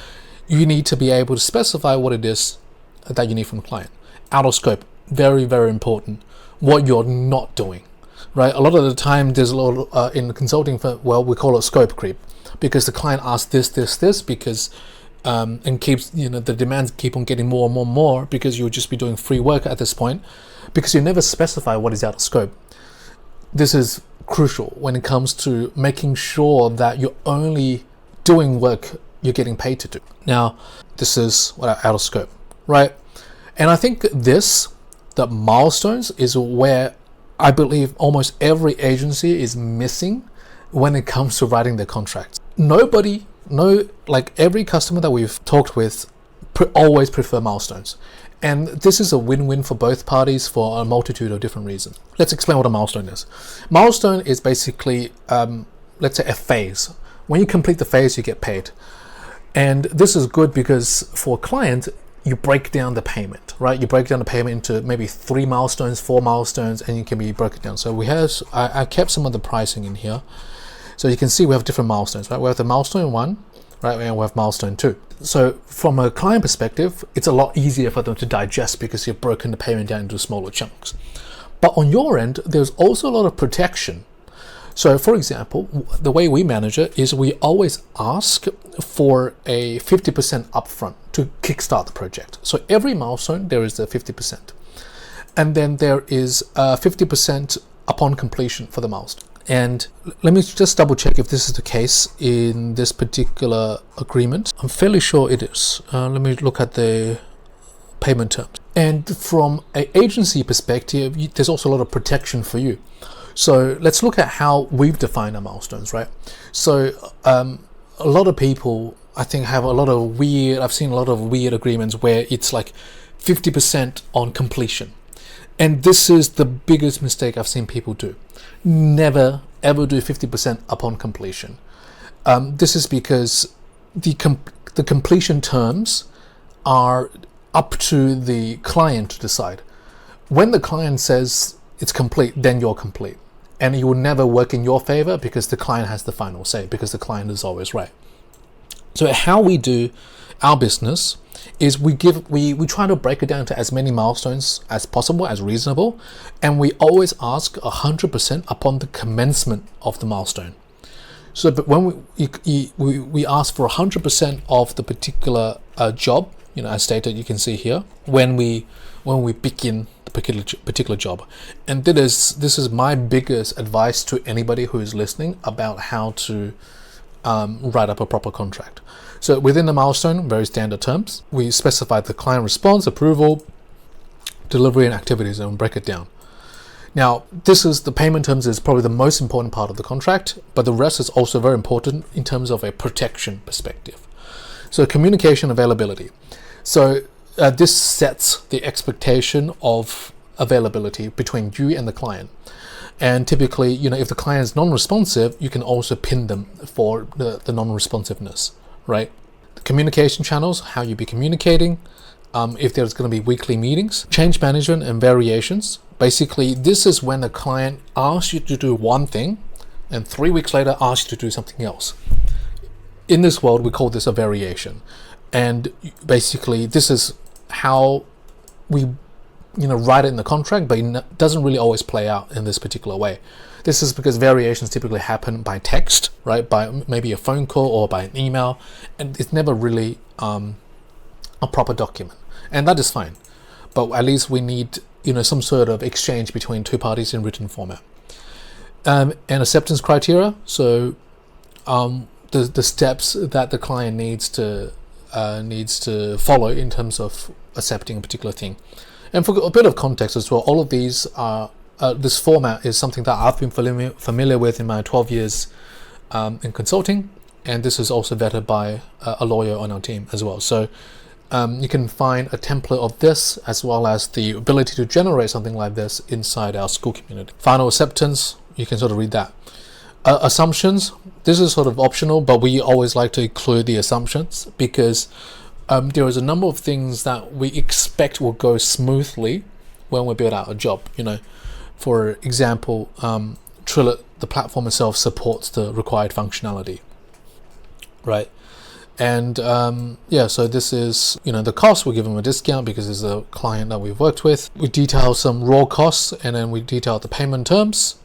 You need to be able to specify what it is that you need from the client. Out of scope, very, very important. What you're not doing, right? A lot of the time, there's a lot in consulting firm, we call it scope creep, because the client asks this, because and keeps, the demands keep on getting more and more and more, because you'll just be doing free work at this point, because you never specify what is out of scope. This is crucial when it comes to making sure that you're only doing work you're getting paid to do. Now, this is out of scope, right? And I think the milestones is where I believe almost every agency is missing when it comes to writing their contracts. Every customer that we've talked with always prefer milestones. And this is a win-win for both parties for a multitude of different reasons. Let's explain what a milestone is. Milestone is basically, let's say, a phase. When you complete the phase, you get paid. And this is good because for a client, you break down the payment, right? You break down the payment into maybe 3 milestones, 4 milestones, and you can be broken down. So I kept some of the pricing in here. So you can see we have different milestones, right? We have the milestone 1, right? And we have milestone 2. So from a client perspective, it's a lot easier for them to digest because you've broken the payment down into smaller chunks. But on your end, there's also a lot of protection. So for example, the way we manage it is we always ask for a 50% upfront to kickstart the project. So every milestone, there is a 50%. And then there is 50% upon completion for the milestone. And let me just double check if this is the case in this particular agreement. I'm fairly sure it is. Let me look at the payment terms. And from an agency perspective, there's also a lot of protection for you. So let's look at how we've defined our milestones, right? So a lot of people, I think, have I've seen a lot of weird agreements where it's like 50% on completion. And this is the biggest mistake I've seen people do. Never, ever do 50% upon completion. This is because the completion terms are up to the client to decide. When the client says it's complete, then you're complete. And it will never work in your favor because the client has the final say, because the client is always right. So how we do our business is we try to break it down to as many milestones as possible, as reasonable, and we always ask 100% upon the commencement of the milestone. So, but when we ask for 100% of the particular job, as stated, you can see here when we begin the particular job, and this is my biggest advice to anybody who is listening about how to write up a proper contract. So within the milestone, very standard terms, we specify the client response, approval, delivery, and activities, and break it down. Now, the payment terms is probably the most important part of the contract, but the rest is also very important in terms of a protection perspective. So communication availability. So this sets the expectation of availability between you and the client. And typically, if the client is non-responsive, you can also pin them for the non-responsiveness, right? The communication channels, how you be communicating, if there's going to be weekly meetings, change management and variations. Basically, this is when the client asks you to do one thing and 3 weeks later asks you to do something else. In this world, we call this a variation. And basically, this is how we write it in the contract, but it doesn't really always play out in this particular way. This is because variations typically happen by text, right? By maybe a phone call or by an email, and it's never really a proper document, and that is fine. But at least we need some sort of exchange between two parties in written format. And acceptance criteria. So the steps that the client needs to follow in terms of accepting a particular thing. And for a bit of context as well, all of these are this format is something that I've been familiar with in my 12 years in consulting, and this is also vetted by a lawyer on our team as well. So you can find a template of this as well as the ability to generate something like this inside our school community. Final acceptance, you can sort of read that. Assumptions, this is sort of optional, but we always like to include the assumptions because there is a number of things that we expect will go smoothly when we build out a job. For example, Trillet, the platform itself, supports the required functionality, right? And so this is the cost. We give them a discount because it's a client that we've worked with. We detail some raw costs, and then we detail the payment terms.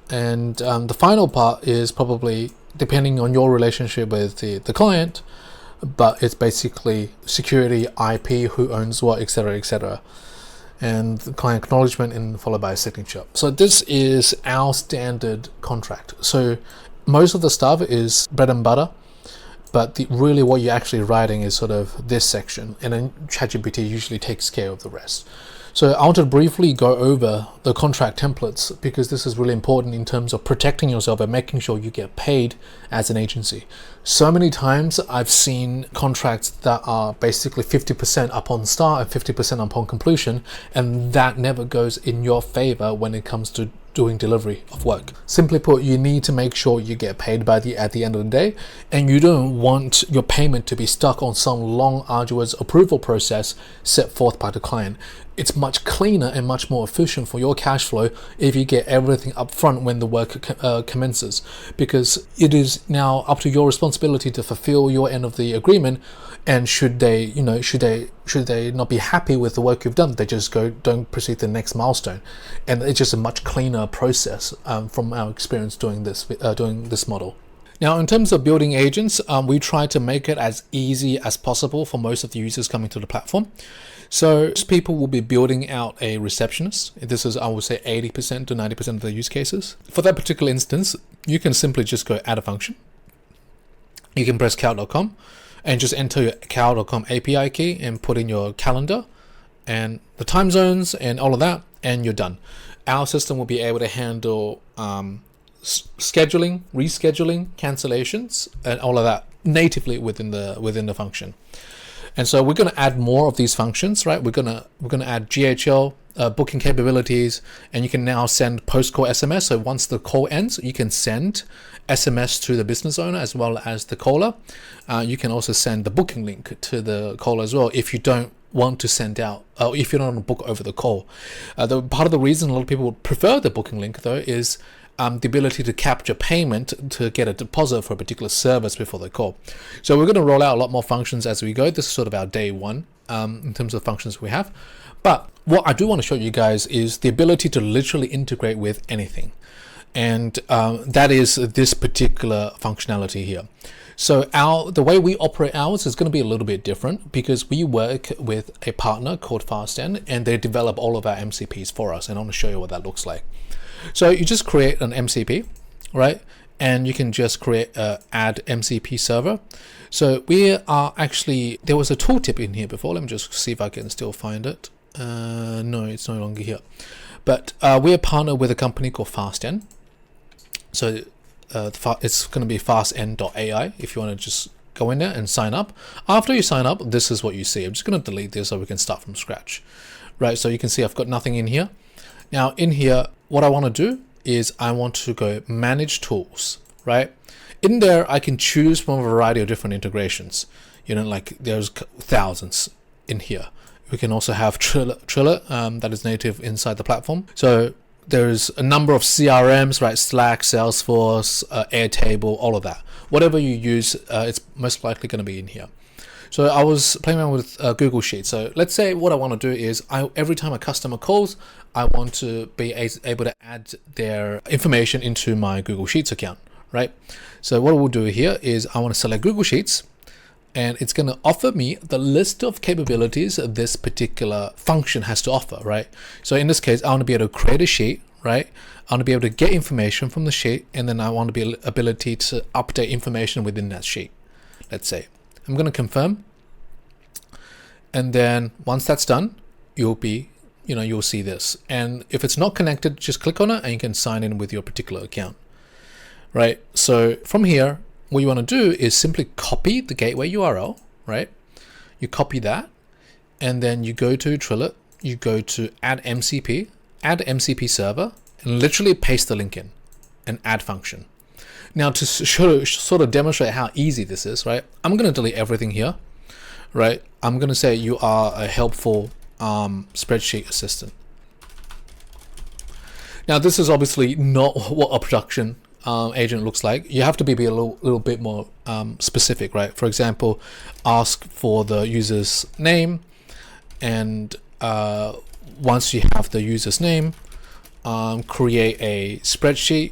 And the final part is probably depending on your relationship with the client, but it's basically security, IP, who owns what, etc., etc., and the client acknowledgement, and followed by a signature. So this is our standard contract. So most of the stuff is bread and butter, but really what you're actually writing is sort of this section, and then ChatGPT usually takes care of the rest. So I want to briefly go over the contract templates because this is really important in terms of protecting yourself and making sure you get paid as an agency. So many times I've seen contracts that are basically 50% upon start and 50% upon completion, and that never goes in your favor when it comes to doing delivery of work. Simply put, you need to make sure you get paid at the end of the day, and you don't want your payment to be stuck on some long, arduous approval process set forth by the client. It's much cleaner and much more efficient for your cash flow if you get everything up front when the work commences, because it is now up to your responsibility to fulfill your end of the agreement. And should they not be happy with the work you've done, they just don't proceed to the next milestone. And it's just a much cleaner process from our experience doing this model. Now, in terms of building agents, we try to make it as easy as possible for most of the users coming to the platform. So people will be building out a receptionist. This is, I would say, 80% to 90% of the use cases. For that particular instance, you can simply just go add a function. You can press calc.com and just enter your calc.com API key and put in your calendar and the time zones and all of that, and you're done. Our system will be able to handle scheduling, rescheduling, cancellations, and all of that natively within the function. And so we're going to add more of these functions, right? We're going to add GHL booking capabilities, and you can now send post-call SMS. So once the call ends, you can send SMS to the business owner as well as the caller. You can also send the booking link to the caller as well if you don't want to send out, if you don't want to book over the call. The part of the reason a lot of people would prefer the booking link though is the ability to capture payment to get a deposit for a particular service before the call. So we're going to roll out a lot more functions as we go. This is sort of our day one in terms of functions we have. But what I do want to show you guys is the ability to literally integrate with anything. And that is this particular functionality here. So the way we operate ours is going to be a little bit different because we work with a partner called Fasten, and they develop all of our MCPs for us. And I want to show you what that looks like. So you just create an MCP, right? And you can just create add MCP server. So we are actually, there was a tooltip in here before. Let me just see if I can still find it. No, it's no longer here. But we are partnered with a company called Fasten. So it's going to be fasten.ai if you want to just go in there and sign up. After you sign up, this is what you see. I'm just going to delete this so we can start from scratch, right? So you can see I've got nothing in here. Now in here, what I want to do is I want to go manage tools, right? In there, I can choose from a variety of different integrations. You know, like there's thousands in here. We can also have Trillet that is native inside the platform. So there's a number of CRMs, right? Slack, Salesforce, Airtable, all of that. Whatever you use, it's most likely going to be in here. So I was playing around with Google Sheets. So let's say what I want to do is every time a customer calls, I want to be able to add their information into my Google Sheets account, right? So what we'll do here is I want to select Google Sheets, and it's going to offer me the list of capabilities this particular function has to offer, right? So in this case, I want to be able to create a sheet, right? I want to be able to get information from the sheet, and then I want to be ability to update information within that sheet. Let's say I'm going to confirm, and then once that's done, you'll see this. And if it's not connected, just click on it, and you can sign in with your particular account, right? So from here, what you want to do is simply copy the gateway URL, right? You copy that, and then you go to Trillet, you go to add MCP server, and literally paste the link in and add function. Now to sort of demonstrate how easy this is, right? I'm going to delete everything here, right? I'm going to say you are a helpful spreadsheet assistant. Now this is obviously not what a production agent looks like. You have to be a little bit more specific, right? For example, ask for the user's name, and once you have the user's name, create a spreadsheet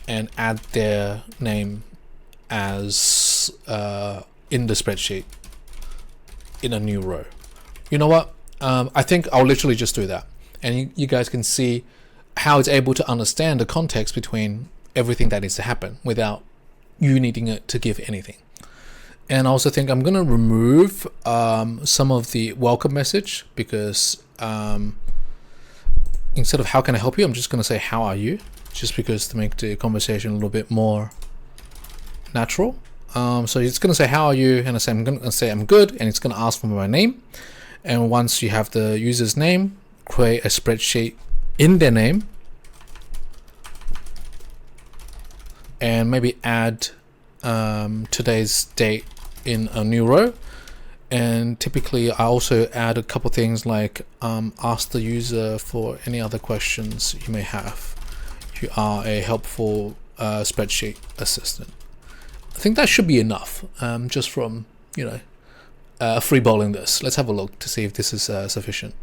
and add their name as in the spreadsheet in a new row. You know what? I think I'll literally just do that, and you guys can see how it's able to understand the context between everything that needs to happen without you needing it to give anything. And I also think I'm going to remove some of the welcome message because instead of how can I help you, I'm just going to say how are you, just because to make the conversation a little bit more natural. So it's going to say how are you, and I'm going to say I'm good, and it's going to ask for my name. And once you have the user's name, create a spreadsheet in their name, and maybe add today's date in a new row. And typically I also add a couple things like ask the user for any other questions you may have. You are a helpful spreadsheet assistant. I think that should be enough just from freeballing this. Let's have a look to see if this is sufficient.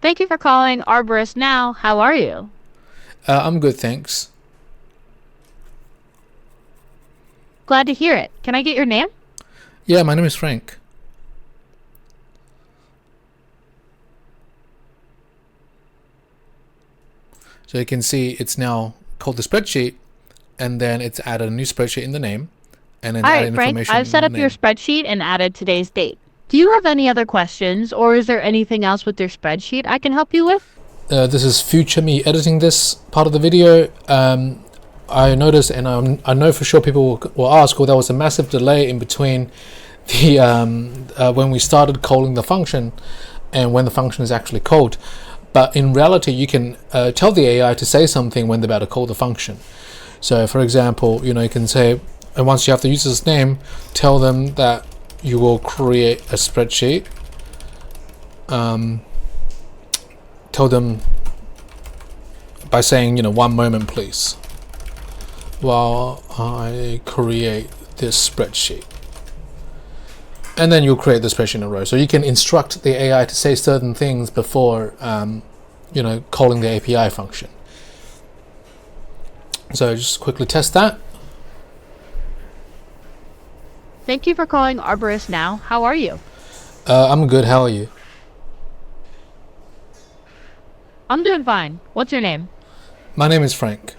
Thank you for calling Arborist Now. How are you? I'm good, thanks. Glad to hear it. Can I get your name? Yeah, my name is Frank. So you can see it's now called the spreadsheet, and then it's added a new spreadsheet in the name, and then All add right, Frank, information. I've set up your name. spreadsheet and added today's date. Do you have any other questions, or is there anything else with your spreadsheet I can help you with? This is future me editing this part of the video. I noticed, and I know for sure people will ask, well, there was a massive delay in between the when we started calling the function and when the function is actually called. But in reality, you can tell the AI to say something when they're about to call the function. So, for example, you can say, and once you have the user's name, tell them that you will create a spreadsheet. Tell them by saying, 1 moment, please, while I create this spreadsheet. And then you'll create the spreadsheet in a row. So you can instruct the AI to say certain things before, calling the API function. So just quickly test that. Thank you for calling Arborist Now. How are you? I'm good. How are you? I'm doing fine. What's your name? My name is Frank.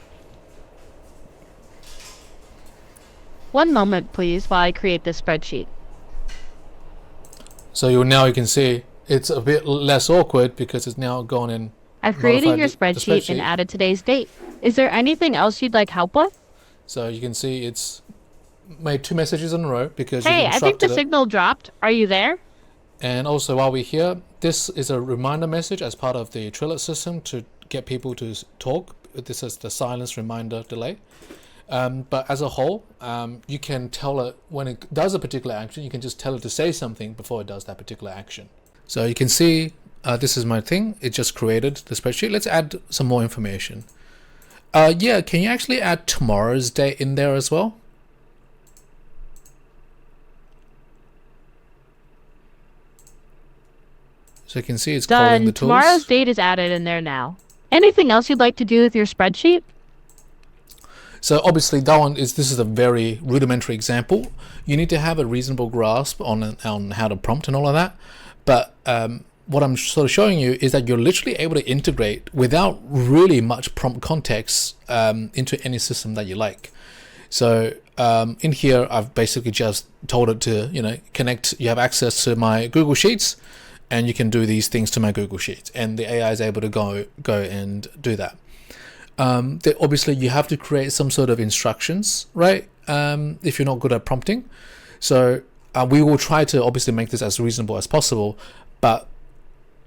1 moment, please, while I create this spreadsheet. So now you can see it's a bit less awkward because it's now gone in. I've created modified your the spreadsheet and added today's date. Is there anything else you'd like help with? So you can see it's made 2 messages in a row because Hey, you've I think the instructed it. signal dropped. Are you there? And also, while we're here, this is a reminder message as part of the Trillet system to get people to talk. This is the silence reminder delay. But as a whole, you can tell it when it does a particular action, you can just tell it to say something before it does that particular action. So you can see this is my thing. It just created the spreadsheet. Let's add some more information. Yeah, can you actually add tomorrow's date in there as well? So you can see it's calling Done. the tools. Tomorrow's date is added in there now. Anything else you'd like to do with your spreadsheet? So obviously this is a very rudimentary example. You need to have a reasonable grasp on how to prompt and all of that. But what I'm sort of showing you is that you're literally able to integrate without really much prompt context into any system that you like. So in here, I've basically just told it to, connect. You have access to my Google Sheets, and you can do these things to my Google Sheets, and the AI is able to go and do that. Obviously, you have to create some sort of instructions, right? If you're not good at prompting. So we will try to obviously make this as reasonable as possible. But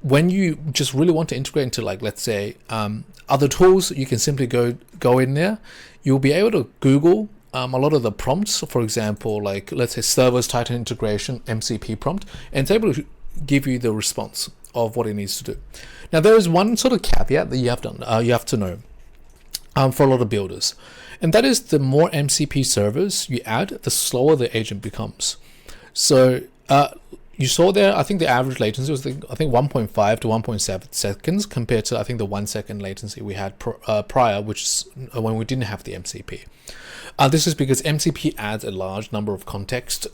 when you just really want to integrate into, like, let's say, other tools, you can simply go in there. You'll be able to Google a lot of the prompts. For example, like, let's say, serverless Titan integration, MCP prompt, and it's able to give you the response of what it needs to do. Now, there is one sort of caveat that you have to know. For a lot of builders, and that is the more MCP servers you add, the slower the agent becomes. So you saw there, I think the average latency was 1.5 to 1.7 seconds compared to, I think, the 1 second latency we had prior, which is when we didn't have the MCP. This is because MCP adds a large number of context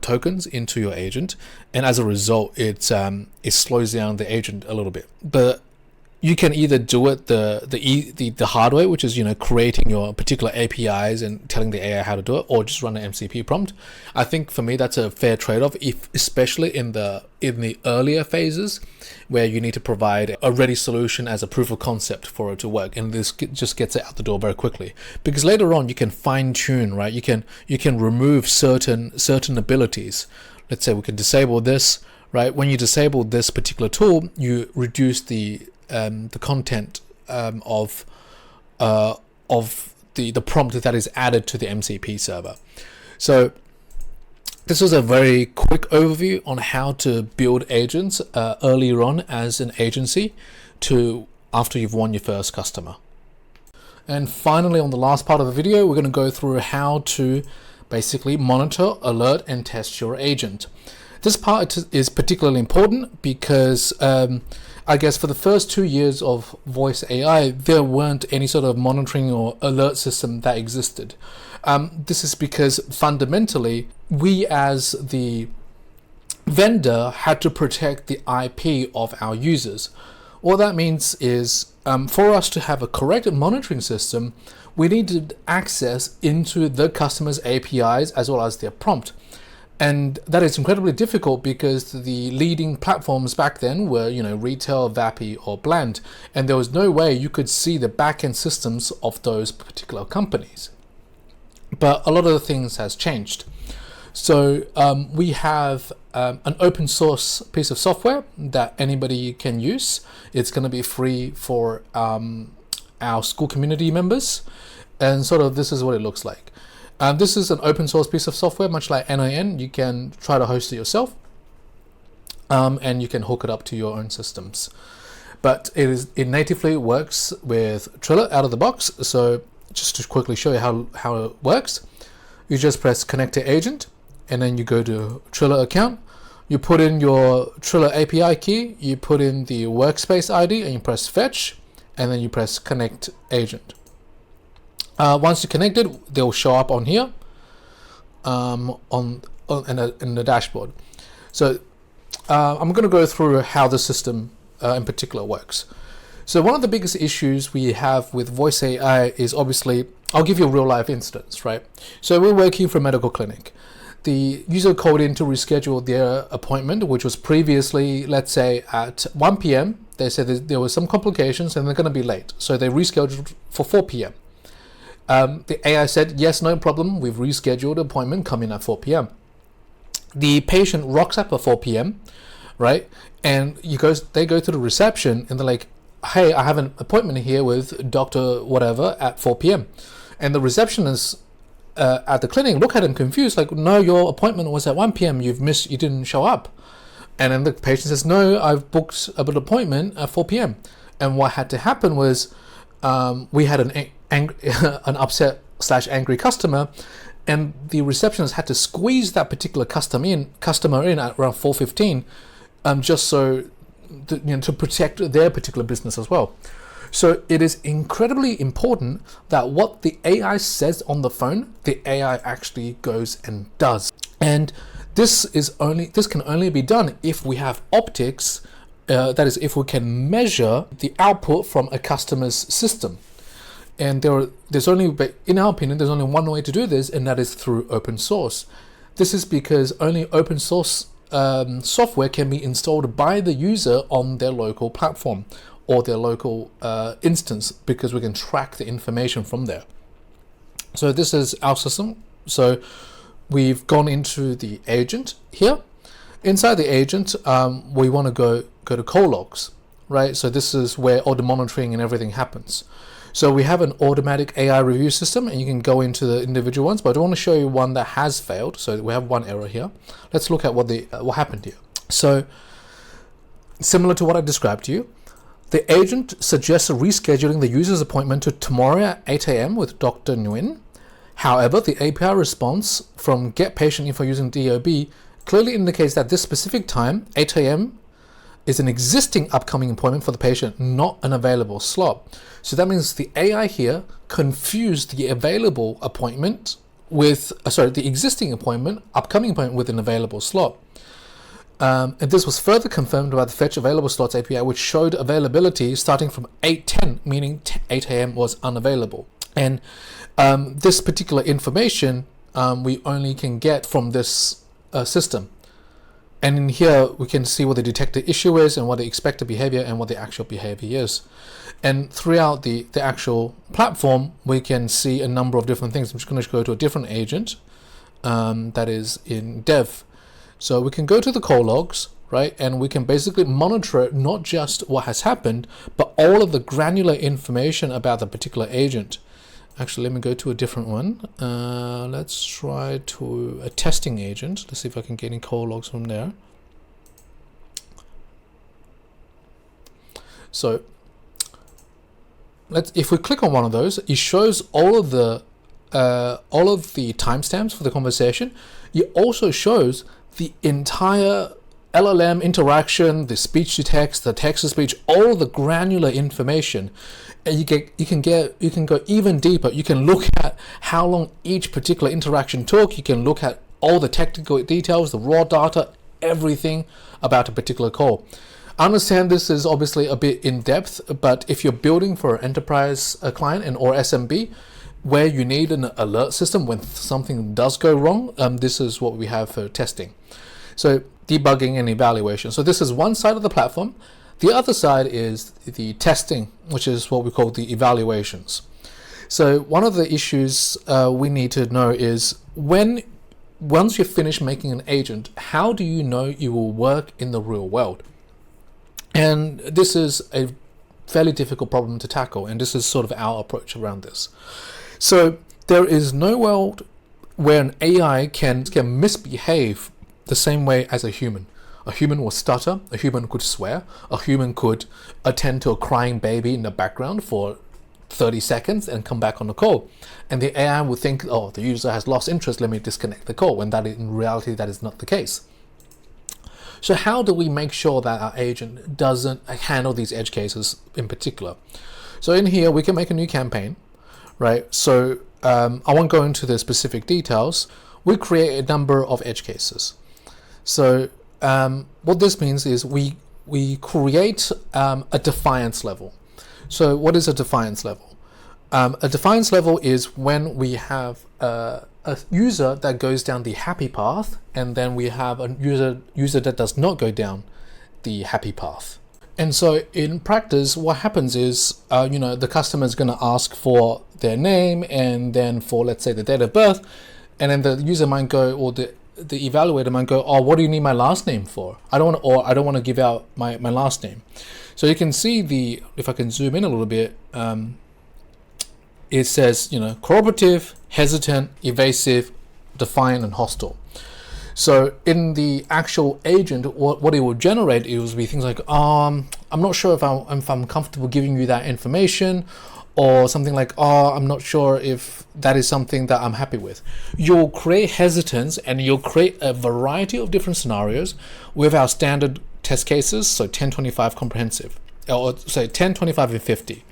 tokens into your agent, and as a result, it slows down the agent a little bit. But you can either do it the hard way, which is creating your particular APIs and telling the AI how to do it, or just run an MCP prompt. I think for me that's a fair trade-off, especially in the earlier phases where you need to provide a ready solution as a proof of concept for it to work, and this just gets it out the door very quickly. Because later on you can fine-tune, right? You can remove certain abilities. Let's say we can disable this, right? When you disable this particular tool, you reduce the content of the prompt that is added to the MCP server. So this was a very quick overview on how to build agents earlier on as an agency to after you've won your first customer. And finally, on the last part of the video, we're going to go through how to basically monitor, alert, and test your agent. This part is particularly important because I guess for the first 2 years of voice AI, there weren't any sort of monitoring or alert system that existed. This is because fundamentally, we as the vendor had to protect the IP of our users. All that means is for us to have a correct monitoring system, we needed access into the customer's APIs as well as their prompt. And that is incredibly difficult because the leading platforms back then were, Retail, Vapi, or Bland, and there was no way you could see the back-end systems of those particular companies. But a lot of the things has changed. So we have an open source piece of software that anybody can use. It's going to be free for our school community members, and sort of this is what it looks like. This is an open source piece of software, much like NIN. You can try to host it yourself, and you can hook it up to your own systems. But it natively works with Trillet out of the box. So just to quickly show you how it works, you just press connect to agent, and then you go to Trillet account. You put in your Trillet API key, you put in the workspace ID, and you press fetch, and then you press connect agent. Once you're connected, they'll show up on here, in the dashboard. So I'm going to go through how the system in particular works. So one of the biggest issues we have with voice AI is obviously, I'll give you a real life instance, right? So we're working for a medical clinic. The user called in to reschedule their appointment, which was previously, let's say, at 1 p.m. They said there were some complications and they're going to be late. So they rescheduled for 4 p.m. The AI said, yes, no problem. We've rescheduled the appointment, come in at 4 p.m. The patient rocks up at 4 p.m., right? And they go to the reception and they're like, hey, I have an appointment here with Dr. whatever at 4 p.m. And the receptionist at the clinic look at him confused, like, no, your appointment was at 1 p.m. You didn't show up. And then the patient says, no, I've booked an appointment at 4 p.m. And what had to happen was we had an upset/angry customer, and the receptionist had to squeeze that particular customer in at around 4:15, just so to protect their particular business as well. So it is incredibly important that what the AI says on the phone, the AI actually goes and does. And this can only be done if we have optics. That is, if we can measure the output from a customer's system. And there's only, in our opinion, there's only one way to do this, and that is through open source. This is because only open source software can be installed by the user on their local platform or their local instance, because we can track the information from there. So this is our system. So we've gone into the agent here. Inside the agent, we want to go to call logs, right? So this is where all the monitoring and everything happens. So we have an automatic AI review system, and you can go into the individual ones, but I want to show you one that has failed. So we have one error here. Let's look at what happened here. So similar to what I described to you, the agent suggests rescheduling the user's appointment to tomorrow at 8 a.m. with Dr. Nguyen. However, the API response from get patient info using DOB clearly indicates that this specific time, 8 a.m., is an existing upcoming appointment for the patient, not an available slot. So that means the AI here confused the available appointment with, the existing appointment, upcoming appointment with an available slot. And this was further confirmed by the Fetch Available Slots API, which showed availability starting from 8:10, meaning 8 a.m. was unavailable. And this particular information we only can get from this system. And in here, we can see what the detected issue is and what the expected behavior and what the actual behavior is. And throughout the actual platform, we can see a number of different things. I'm just going to go to a different agent that is in dev. So we can go to the call logs, right? And we can basically monitor not just what has happened, but all of the granular information about the particular agent. Actually, let me go to a different one. Let's try to a testing agent. Let's see if I can get any call logs from there. So if we click on one of those, it shows all of the timestamps for the conversation. It also shows the entire LLM interaction, the speech to text, the text to speech, all the granular information. And you can go even deeper. You can look at how long each particular interaction took. You can look at all the technical details, the raw data, everything about a particular call. I understand this is obviously a bit in depth, but if you're building for an enterprise client or SMB, where you need an alert system when something does go wrong, this is what we have for testing. So debugging and evaluation. So this is one side of the platform. The other side is the testing, which is what we call the evaluations. So one of the issues we need to know is once you finish making an agent, how do you know it will work in the real world? And this is a fairly difficult problem to tackle, and this is sort of our approach around this. So there is no world where an AI can misbehave the same way as a human. A human will stutter, a human could swear, a human could attend to a crying baby in the background for 30 seconds and come back on the call. And the AI will think, oh, the user has lost interest, let me disconnect the call, when in reality that is not the case. So how do we make sure that our agent doesn't handle these edge cases in particular? So in here, we can make a new campaign, right? So I won't go into the specific details. We create a number of edge cases. So what this means is we create a defiance level. So what is a defiance level? A defiance level is when we have a user that goes down the happy path, and then we have a user that does not go down the happy path. And so in practice, what happens is, the customer is going to ask for their name and then for, let's say, the date of birth, and then the user might go, or the evaluator might go, oh, what do you need my last name for? I don't want to give out my last name. So you can see if I can zoom in a little bit, it says, cooperative, hesitant, evasive, defiant, and hostile. So in the actual agent, what it will generate, it will be things like, I'm not sure if I'm comfortable giving you that information, or something like, I'm not sure if that is something that I'm happy with. You'll create hesitance, and you'll create a variety of different scenarios with our standard test cases, so 10, 25 comprehensive, or say 10, 25, and 50.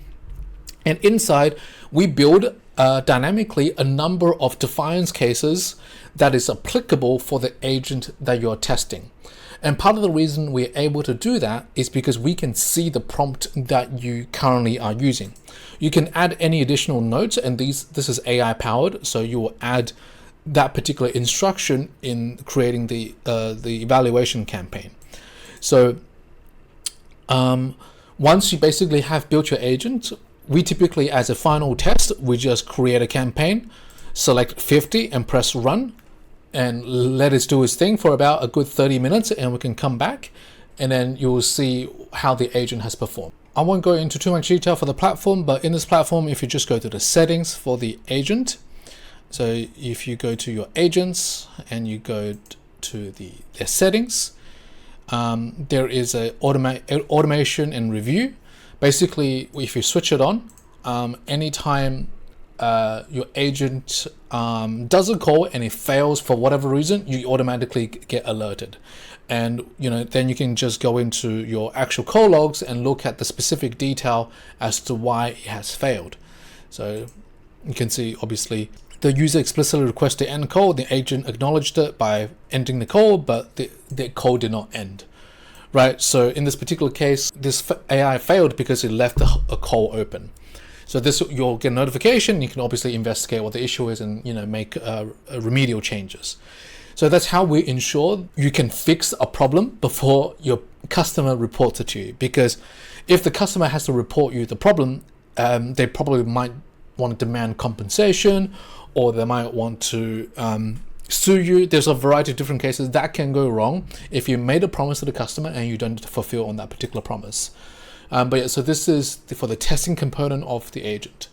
And inside, we build dynamically a number of defiance cases that is applicable for the agent that you're testing. And part of the reason we're able to do that is because we can see the prompt that you currently are using. You can add any additional notes, and this is AI powered, so you will add that particular instruction in creating the evaluation campaign. So once you basically have built your agent, we typically, as a final test, we just create a campaign, select 50 and press run, and let it do its thing for about a good 30 minutes, and we can come back, and then you will see how the agent has performed. I won't go into too much detail for the platform, but in this platform, if you just go to the settings for the agent, so if you go to your agents and you go to their settings, there is a automation and review. Basically, if you switch it on, anytime your agent does a call and it fails for whatever reason, you automatically get alerted. And then you can just go into your actual call logs and look at the specific detail as to why it has failed. So you can see, obviously, the user explicitly requested to end call. The agent acknowledged it by ending the call, but the call did not end. Right, so in this particular case, this AI failed because it left a call open. So you'll get a notification. You can obviously investigate what the issue is and make remedial changes. So that's how we ensure you can fix a problem before your customer reports it to you. Because if the customer has to report you the problem, they probably might want to demand compensation, or they might want to sue you. There's a variety of different cases that can go wrong if you made a promise to the customer and you don't fulfill on that particular promise. But yeah, so this is for the testing component of the agent.